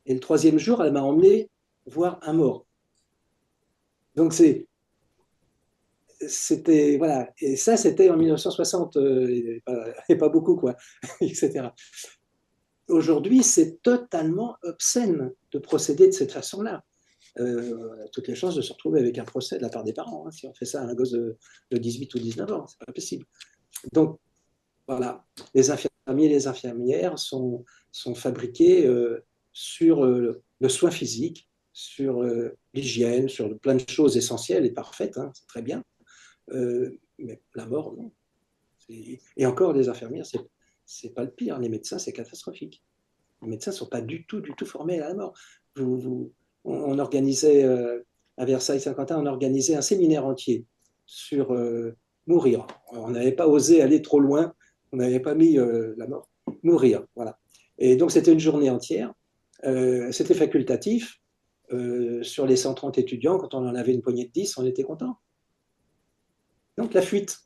Et le troisième jour, elle m'a emmené voir un mort. Donc c'était voilà. Et ça, c'était en 1960 et pas beaucoup, quoi, etc. Aujourd'hui, c'est totalement obscène de procéder de cette façon-là. Toutes les chances de se retrouver avec un procès de la part des parents, hein, si on fait ça à un gosse de 18 ou 19 ans, c'est pas possible. Donc, voilà, les infirmiers et les infirmières sont fabriqués sur le soin physique, sur l'hygiène, sur plein de choses essentielles et parfaites, hein, c'est très bien. Mais la mort, non. Et encore, les infirmières, c'est pas le pire. Les médecins, c'est catastrophique. Les médecins ne sont pas du tout formés à la mort. On organisait, à Versailles-Saint-Quentin, on organisait un séminaire entier sur mourir. On n'avait pas osé aller trop loin, on n'avait pas mis la mort. Mourir, voilà. Et donc, c'était une journée entière. C'était facultatif. Sur les 130 étudiants, quand on en avait une poignée de 10, on était content. Donc, la fuite.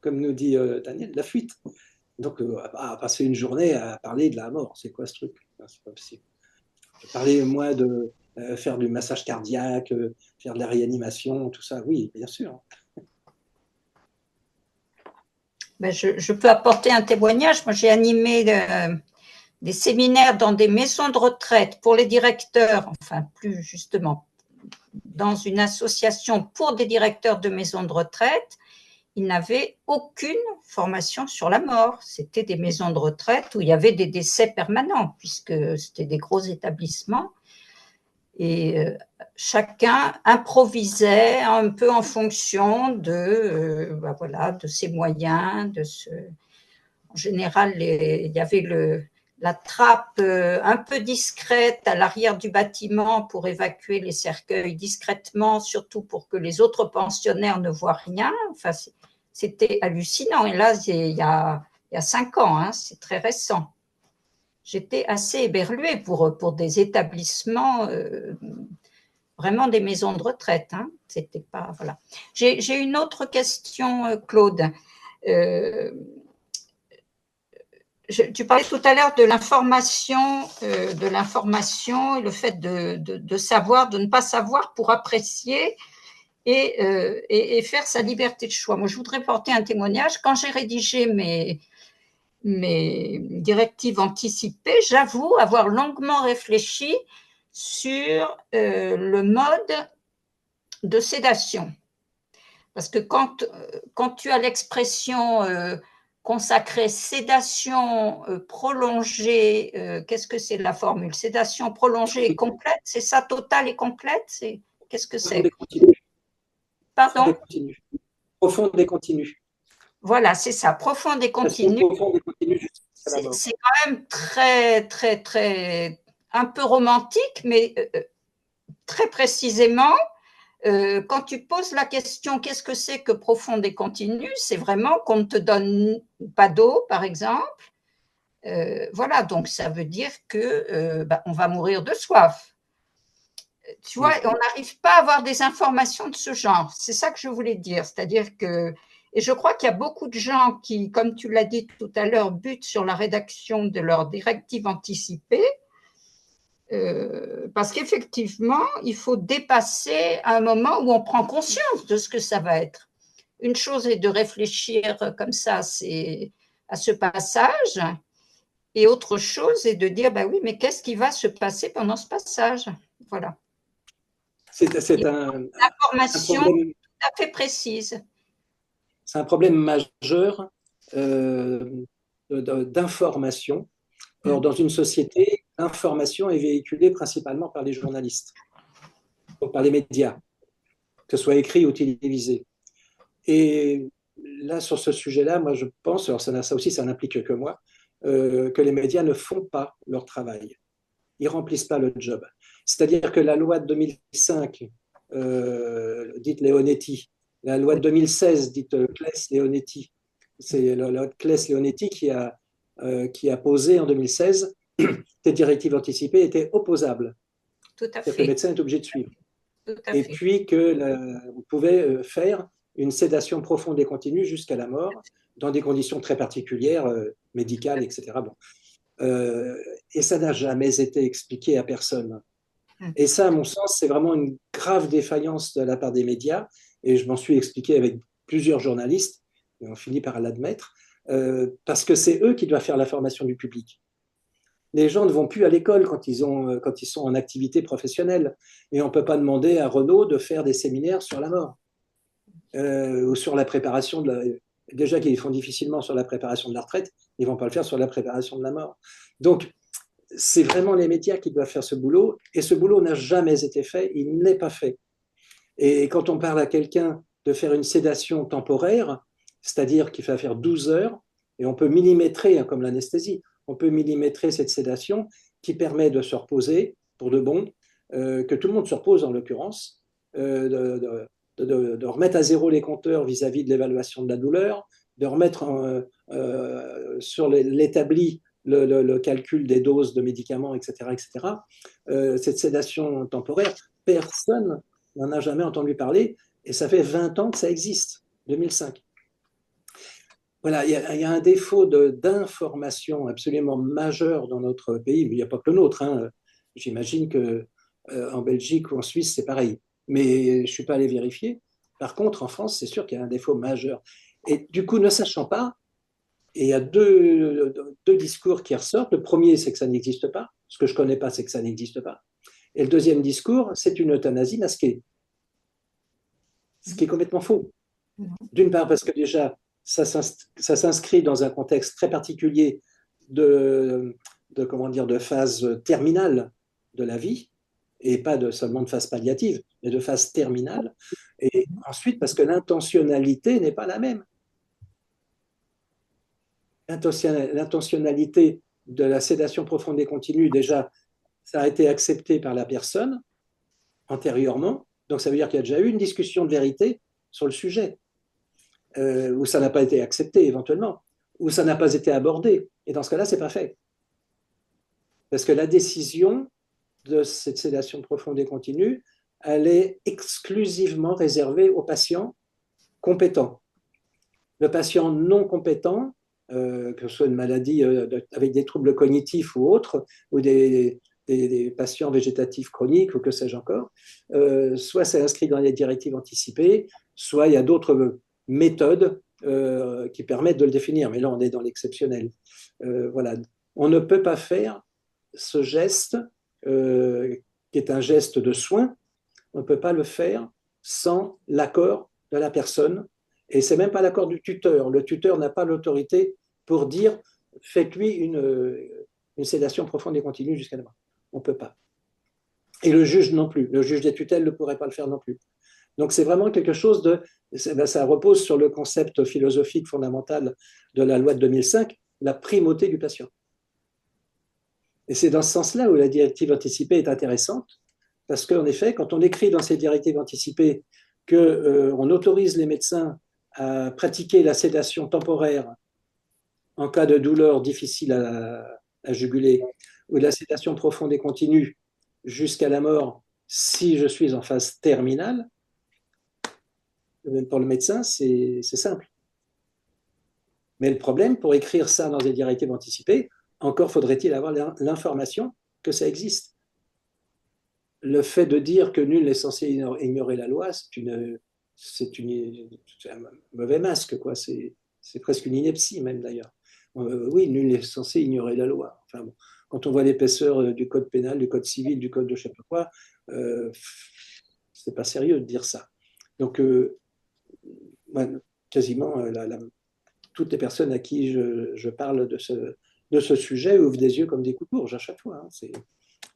comme nous dit Daniel, la fuite. Donc, à passer une journée à parler de la mort, c'est quoi ce truc? C'est pas possible. Parler, moi, de faire du massage cardiaque, faire de la réanimation, tout ça, oui, bien sûr. Ben, je peux apporter un témoignage. Moi, j'ai animé des séminaires dans des maisons de retraite pour les directeurs, enfin, plus justement, dans une association pour des directeurs de maisons de retraite. Ils n'avaient aucune formation sur la mort. C'était des maisons de retraite où il y avait des décès permanents, puisque c'était des gros établissements. Et chacun improvisait un peu en fonction de, voilà, de ses moyens. En général, il y avait la trappe un peu discrète à l'arrière du bâtiment pour évacuer les cercueils discrètement, surtout pour que les autres pensionnaires ne voient rien. Enfin, c'était hallucinant. Et là, il y a 5 ans, hein, c'est très récent. J'étais assez éberluée pour des établissements, vraiment des maisons de retraite. Hein. C'était pas, voilà. J'ai une autre question, Claude. Tu parlais tout à l'heure de l'information et le fait de savoir, de ne pas savoir pour apprécier et faire sa liberté de choix. Moi, je voudrais porter un témoignage. Quand j'ai rédigé mes directives anticipées, j'avoue avoir longuement réfléchi sur le mode de sédation. Parce que quand tu as l'expression consacrée sédation prolongée, qu'est-ce que c'est la formule? Sédation prolongée et complète, c'est ça, totale et complète? Qu'est-ce que c'est? Pardon? Profonde et continue. Voilà, c'est ça, profonde et continue. C'est quand même très, très, très, un peu romantique, mais très précisément, quand tu poses la question qu'est-ce que c'est que profonde et continue, c'est vraiment qu'on ne te donne pas d'eau, par exemple. Voilà, donc ça veut dire que on va mourir de soif. Tu vois, on n'arrive pas à avoir des informations de ce genre. C'est ça que je voulais dire. C'est-à-dire que, et je crois qu'il y a beaucoup de gens qui, comme tu l'as dit tout à l'heure, butent sur la rédaction de leurs directives anticipées. Parce qu'effectivement, il faut dépasser un moment où on prend conscience de ce que ça va être. Une chose est de réfléchir comme ça à ce passage, et autre chose est de dire, ben oui, mais qu'est-ce qui va se passer pendant ce passage? Voilà. C'est un information problème, tout à fait précise. C'est un problème majeur d'information. Or, dans une société, l'information est véhiculée principalement par les journalistes, donc par les médias, que ce soit écrit ou télévisé. Et là, sur ce sujet-là, moi, je pense, alors ça aussi, ça n'implique que moi, que les médias ne font pas leur travail. Ils ne remplissent pas le job. C'est-à-dire que la loi de 2005, dite Leonetti, la loi de 2016, dite Claes-Leonetti, c'est la loi de Claes-Leonetti qui a posé en 2016 que les directives anticipées étaient opposables. Tout à fait. Que le médecin est obligé de suivre. Et puis que vous pouvez faire une sédation profonde et continue jusqu'à la mort, dans des conditions très particulières, médicales, etc. Bon. Et ça n'a jamais été expliqué à personne. Et ça, à mon sens, c'est vraiment une grave défaillance de la part des médias, et je m'en suis expliqué avec plusieurs journalistes, et on finit par l'admettre, parce que c'est eux qui doivent faire la formation du public. Les gens ne vont plus à l'école quand ils sont en activité professionnelle, et on ne peut pas demander à Renault de faire des séminaires sur la mort, ou sur la préparation déjà qu'ils font difficilement sur la préparation de la retraite, ils ne vont pas le faire sur la préparation de la mort. Donc, c'est vraiment les médias qui doivent faire ce boulot, et ce boulot n'a jamais été fait, il n'est pas fait. Et quand on parle à quelqu'un de faire une sédation temporaire, c'est-à-dire qu'il va faire 12 heures, et on peut millimétrer, comme l'anesthésie, on peut millimétrer cette sédation qui permet de se reposer pour de bon, que tout le monde se repose en l'occurrence, de remettre à zéro les compteurs vis-à-vis de l'évaluation de la douleur, de remettre sur l'établi le calcul des doses de médicaments, etc. etc. Cette sédation temporaire, personne n'en a jamais entendu parler, et ça fait 20 ans que ça existe, 2005. voilà, il y a un défaut d'information absolument majeur dans notre pays, mais il n'y a pas que le nôtre, hein. J'imagine que en Belgique ou en Suisse, c'est pareil. Mais je ne suis pas allé vérifier. Par contre, en France, c'est sûr qu'il y a un défaut majeur. Et du coup, ne sachant pas, et il y a deux discours qui ressortent. Le premier, c'est que ça n'existe pas. Ce que je ne connais pas, c'est que ça n'existe pas. Et le deuxième discours, c'est une euthanasie masquée. Ce qui est complètement faux. D'une part, parce que déjà, ça s'inscrit dans un contexte très particulier comment dire, de phase terminale de la vie, et pas seulement de phase palliative, mais de phase terminale. Et ensuite, parce que l'intentionnalité n'est pas la même. L'intentionnalité de la sédation profonde et continue, déjà, ça a été accepté par la personne antérieurement. Donc, ça veut dire qu'il y a déjà eu une discussion de vérité sur le sujet, où ça n'a pas été accepté éventuellement, où ça n'a pas été abordé. Et dans ce cas-là, ce n'est pas fait. Parce que la décision de cette sédation profonde et continue, elle est exclusivement réservée aux patients compétents. Le patient non compétent, que ce soit une maladie avec des troubles cognitifs ou autres, ou des patients végétatifs chroniques, ou que sais-je encore, soit c'est inscrit dans les directives anticipées, soit il y a d'autres méthodes qui permettent de le définir. Mais là, on est dans l'exceptionnel. Voilà. On ne peut pas faire ce geste, qui est un geste de soin, on ne peut pas le faire sans l'accord de la personne. Et ce n'est même pas l'accord du tuteur. Le tuteur n'a pas l'autorité pour dire faites-lui une sédation profonde et continue jusqu'à la mort. On ne peut pas. Et le juge non plus. Le juge des tutelles ne pourrait pas le faire non plus. Donc c'est vraiment quelque chose de... Ça repose sur le concept philosophique fondamental de la loi de 2005, la primauté du patient. Et c'est dans ce sens-là où la directive anticipée est intéressante, parce qu'en effet, quand on écrit dans ces directives anticipées qu'on autorise les médecins à pratiquer la sédation temporaire en cas de douleur difficile à juguler, ou de la sédation profonde et continue jusqu'à la mort si je suis en phase terminale, pour le médecin, c'est simple. Mais le problème, pour écrire ça dans des directives anticipées, encore faudrait-il avoir l'information que ça existe. Le fait de dire que nul n'est censé ignorer la loi, c'est un mauvais masque, quoi. C'est presque une ineptie, même d'ailleurs. Oui, nul n'est censé ignorer la loi. Enfin, bon, quand on voit l'épaisseur du code pénal, du code civil, du code de je ne sais pas quoi, c'est pas sérieux de dire ça. Donc, quasiment toutes les personnes à qui je parle de ce sujet ouvrent des yeux comme des coups de courge à chaque fois. Hein.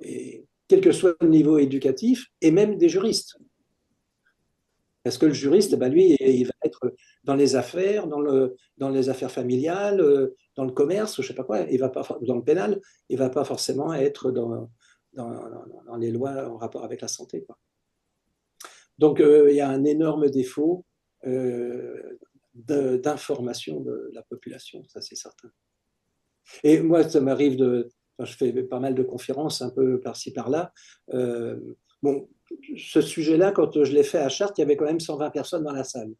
Et quel que soit le niveau éducatif, et même des juristes. Parce que le juriste, lui, il va être dans les affaires, dans les affaires familiales, dans le commerce, je ne sais pas quoi, il va pas, dans le pénal, il ne va pas forcément être dans les lois en rapport avec la santé, quoi. Donc, il y a un énorme défaut d'information de la population, ça c'est certain. Et moi, ça m'arrive je fais pas mal de conférences un peu par-ci par-là. Bon, ce sujet-là, quand je l'ai fait à Chartres, il y avait quand même 120 personnes dans la salle.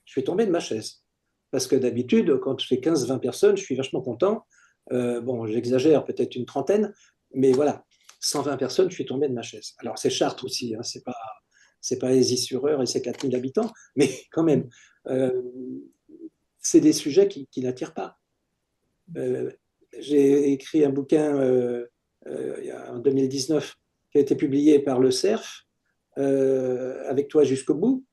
Je suis tombé de ma chaise. Parce que d'habitude, quand je fais 15-20 personnes, je suis vachement content. Bon, j'exagère, peut-être une trentaine, mais voilà, 120 personnes, je suis tombé de ma chaise. Alors, c'est Chartres aussi, hein, c'est pas Aisy-sur-Eure et c'est 4000 habitants, mais quand même, c'est des sujets qui n'attirent pas. J'ai écrit un bouquin en 2019 qui a été publié par le CERF, avec toi jusqu'au bout.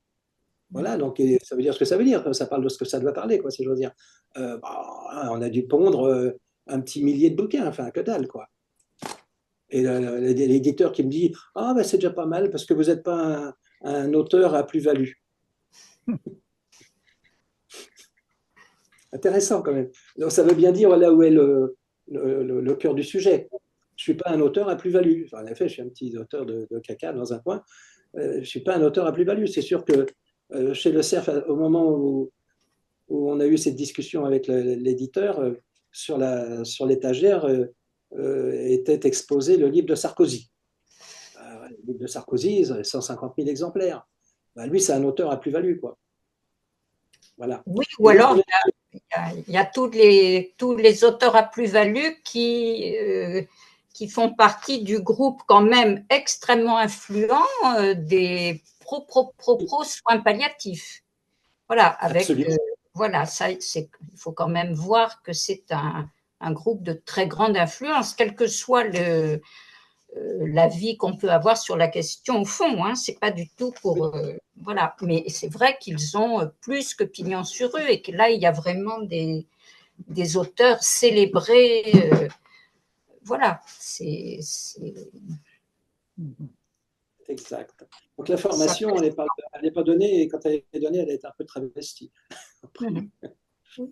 Voilà, donc ça veut dire ce que ça veut dire. Ça parle de ce que ça doit parler, quoi, si j'ose dire. On a dû pondre un petit millier de bouquins, enfin, que dalle, quoi. Et l'éditeur qui me dit « Ah, c'est déjà pas mal parce que vous n'êtes pas un auteur à plus-value. » Intéressant quand même. Donc, ça veut bien dire là où est le cœur du sujet. Je ne suis pas un auteur à plus-value. Enfin, en effet, je suis un petit auteur de caca dans un coin. Je ne suis pas un auteur à plus-value. C'est sûr que chez le CERF, au moment où on a eu cette discussion avec l'éditeur, sur l'étagère était exposé le livre de Sarkozy. Le livre de Sarkozy, 150 000 exemplaires. Lui, c'est un auteur à plus-value, quoi. Voilà. Oui, ou alors Il y a tous les auteurs à plus-value qui font partie du groupe quand même extrêmement influent des pro-soins palliatifs. Voilà, avec voilà, ça, il faut quand même voir que c'est un groupe de très grande influence, quel que soit l'avis qu'on peut avoir sur la question au fond. Hein, c'est pas du tout pour voilà, mais c'est vrai qu'ils ont plus que pignon sur rue et que là il y a vraiment des auteurs célébrés. Voilà, c'est exact. Donc la formation, elle n'est pas donnée, et quand elle est donnée, elle est un peu travestie.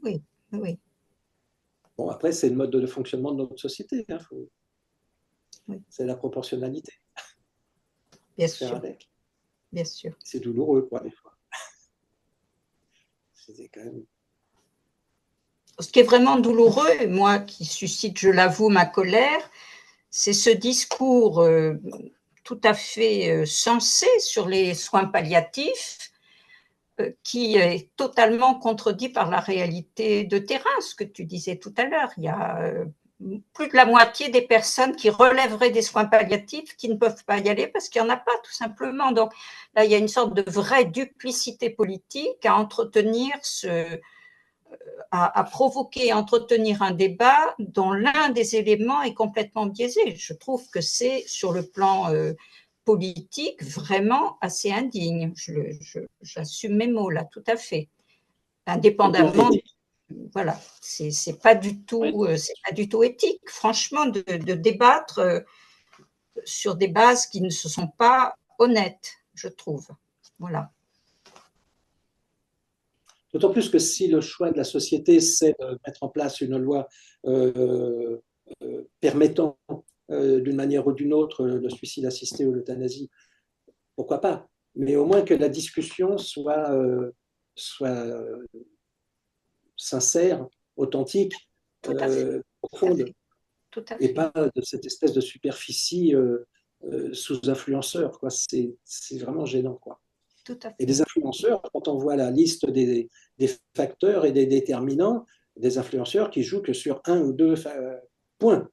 Oui, oui. Bon, après, c'est le mode de fonctionnement de notre société. Hein, oui. C'est la proportionnalité. Bien sûr. Bien sûr. C'est douloureux, quoi, des fois. C'est quand même... Ce qui est vraiment douloureux, et moi qui suscite, je l'avoue, ma colère, c'est ce discours tout à fait sensé sur les soins palliatifs qui est totalement contredit par la réalité de terrain, ce que tu disais tout à l'heure. Il y a plus de la moitié des personnes qui relèveraient des soins palliatifs qui ne peuvent pas y aller parce qu'il n'y en a pas, tout simplement. Donc là, il y a une sorte de vraie duplicité politique à entretenir à provoquer et entretenir un débat dont l'un des éléments est complètement biaisé. Je trouve que c'est, sur le plan politique, vraiment assez indigne. J'assume mes mots là, tout à fait. Indépendamment, voilà, c'est pas du tout éthique, franchement, de débattre sur des bases qui ne se sont pas honnêtes, je trouve. Voilà. D'autant plus que si le choix de la société, c'est de mettre en place une loi permettant d'une manière ou d'une autre le suicide assisté ou l'euthanasie, pourquoi pas? Mais au moins que la discussion soit sincère, authentique, profonde, et pas de cette espèce de superficie sous influenceur. C'est vraiment gênant, quoi. Et des influenceurs, quand on voit la liste des facteurs et des déterminants, des influenceurs qui jouent que sur un ou deux points.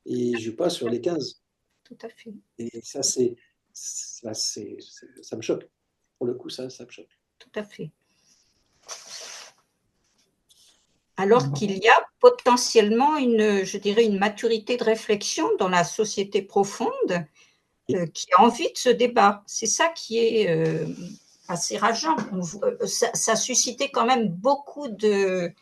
Ils ne jouent pas sur les 15. Tout à fait. Et ça, ça me choque. Pour le coup, ça me choque. Tout à fait. Alors qu'il y a potentiellement je dirais, une maturité de réflexion dans la société profonde qui a envie de ce débat. C'est ça qui est assez rageant. Ça suscitait quand même beaucoup de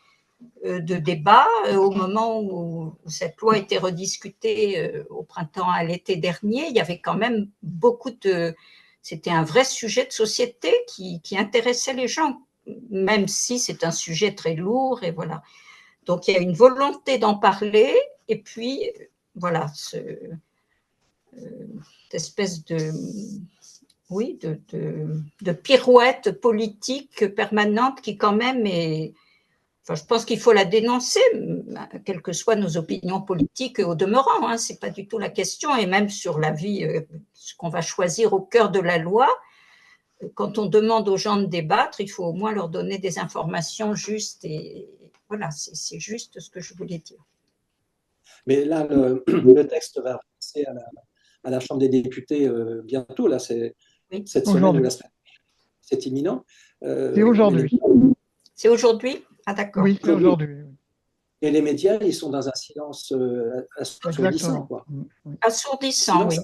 débats au moment où cette loi était rediscutée au printemps, à l'été dernier. Il y avait quand même c'était un vrai sujet de société qui intéressait les gens, même si c'est un sujet très lourd, et voilà. Donc il y a une volonté d'en parler, et puis voilà, cette espèce de pirouette politique permanente qui quand même est... Enfin, je pense qu'il faut la dénoncer, quelles que soient nos opinions politiques au demeurant, hein, ce n'est pas du tout la question, et même sur la vie, ce qu'on va choisir au cœur de la loi, quand on demande aux gens de débattre, il faut au moins leur donner des informations justes, et voilà, c'est juste ce que je voulais dire. Mais là, le texte va passer à la Chambre des députés bientôt, là, c'est cette semaine ou la semaine. C'est imminent. C'est aujourd'hui. C'est aujourd'hui? Ah, d'accord. Oui, c'est aujourd'hui. Et les médias, ils sont dans un silence assourdissant, quoi. Assourdissant, oui.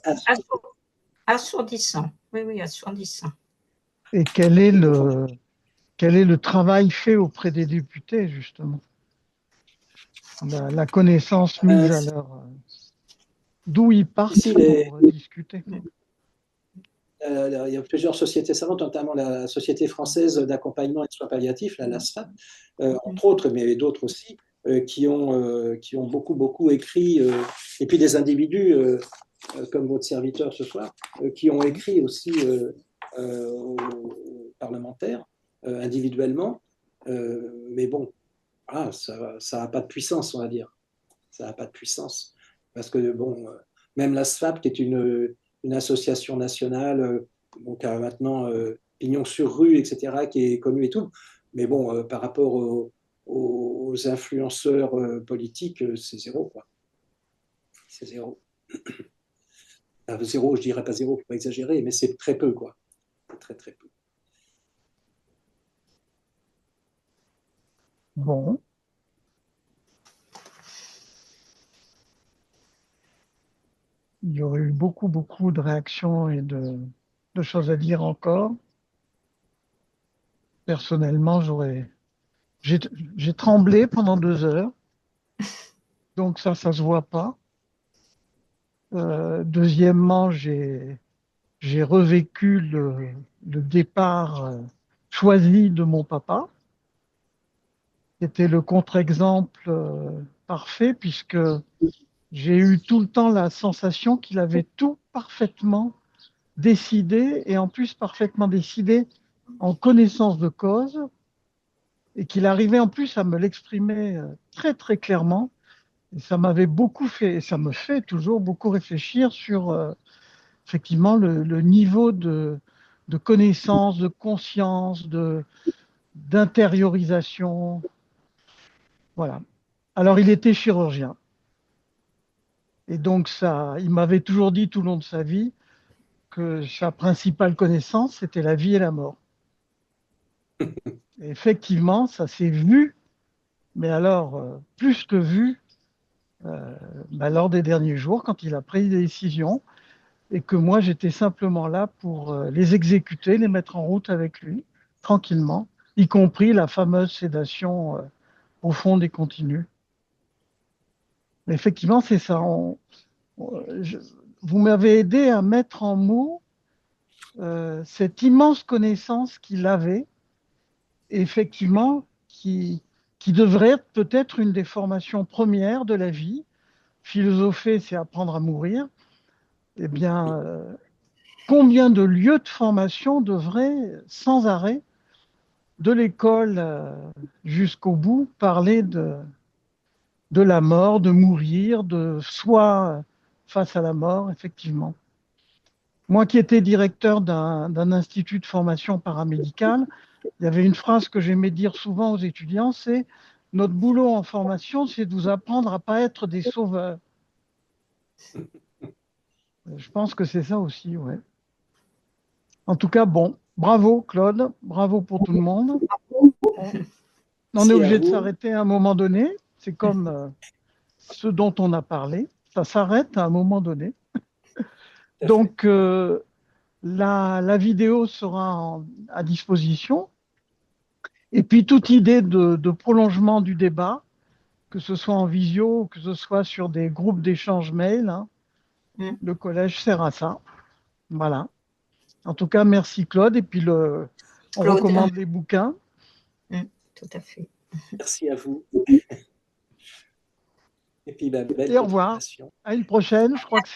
Assourdissant. Oui, assourdissant. Et quel est le travail fait auprès des députés, justement? La connaissance mise à leur... D'où ils partent pour discuter. Il y a plusieurs sociétés savantes, notamment la Société française d'accompagnement et de soins palliatifs, la SFAP, entre autres, mais d'autres aussi, qui ont beaucoup écrit, et puis des individus comme votre serviteur ce soir, qui ont écrit aussi aux parlementaires individuellement, mais bon, ça n'a pas de puissance, on va dire. Ça n'a pas de puissance. Parce que, bon, même la SFAP, qui est une association nationale, qui a maintenant pignon sur rue, etc., qui est connue et tout, mais bon, par rapport aux aux influenceurs politiques, c'est zéro, quoi. C'est zéro. Zéro, je dirais pas zéro, il ne faut pas exagérer, mais c'est très peu, quoi. Très, très peu. Bon. Il y aurait eu beaucoup, beaucoup de réactions et de choses à dire encore. Personnellement, j'ai tremblé pendant 2 heures. Donc ça se voit pas. Deuxièmement, j'ai revécu le départ choisi de mon papa. C'était le contre-exemple parfait puisque j'ai eu tout le temps la sensation qu'il avait tout parfaitement décidé et en plus parfaitement décidé en connaissance de cause et qu'il arrivait en plus à me l'exprimer très très clairement. Et ça m'avait beaucoup fait, et ça me fait toujours beaucoup réfléchir sur effectivement le niveau de connaissance, de conscience, d'intériorisation. Voilà. Alors il était chirurgien. Et donc ça, il m'avait toujours dit tout au long de sa vie que sa principale connaissance, c'était la vie et la mort. Et effectivement, ça s'est vu, mais alors plus que vu, lors des derniers jours, quand il a pris des décisions, et que moi j'étais simplement là pour les exécuter, les mettre en route avec lui, tranquillement, y compris la fameuse sédation profonde et continue. Mais effectivement, c'est ça. Vous m'avez aidé à mettre en mots cette immense connaissance qu'il avait, effectivement, qui devrait être peut-être une des formations premières de la vie. Philosopher, c'est apprendre à mourir. Eh bien, combien de lieux de formation devraient, sans arrêt, de l'école jusqu'au bout, parler de la mort, de mourir, de soi face à la mort, effectivement. Moi qui étais directeur d'un institut de formation paramédicale, il y avait une phrase que j'aimais dire souvent aux étudiants, c'est « Notre boulot en formation, c'est de vous apprendre à ne pas être des sauveurs ». Je pense que c'est ça aussi, ouais. En tout cas, bon, bravo Claude, bravo pour tout le monde. On est obligé de s'arrêter à un moment donné. C'est comme ce dont on a parlé. Ça s'arrête à un moment donné. Donc, la vidéo sera à disposition. Et puis, toute idée de prolongement du débat, que ce soit en visio, que ce soit sur des groupes d'échange mail, hein, le collège sert à ça. Voilà. En tout cas, merci Claude. Et puis, on recommande les bouquins. Tout à fait. Merci à vous. Et puis, belle Et au revoir. À une prochaine. Je crois que c'est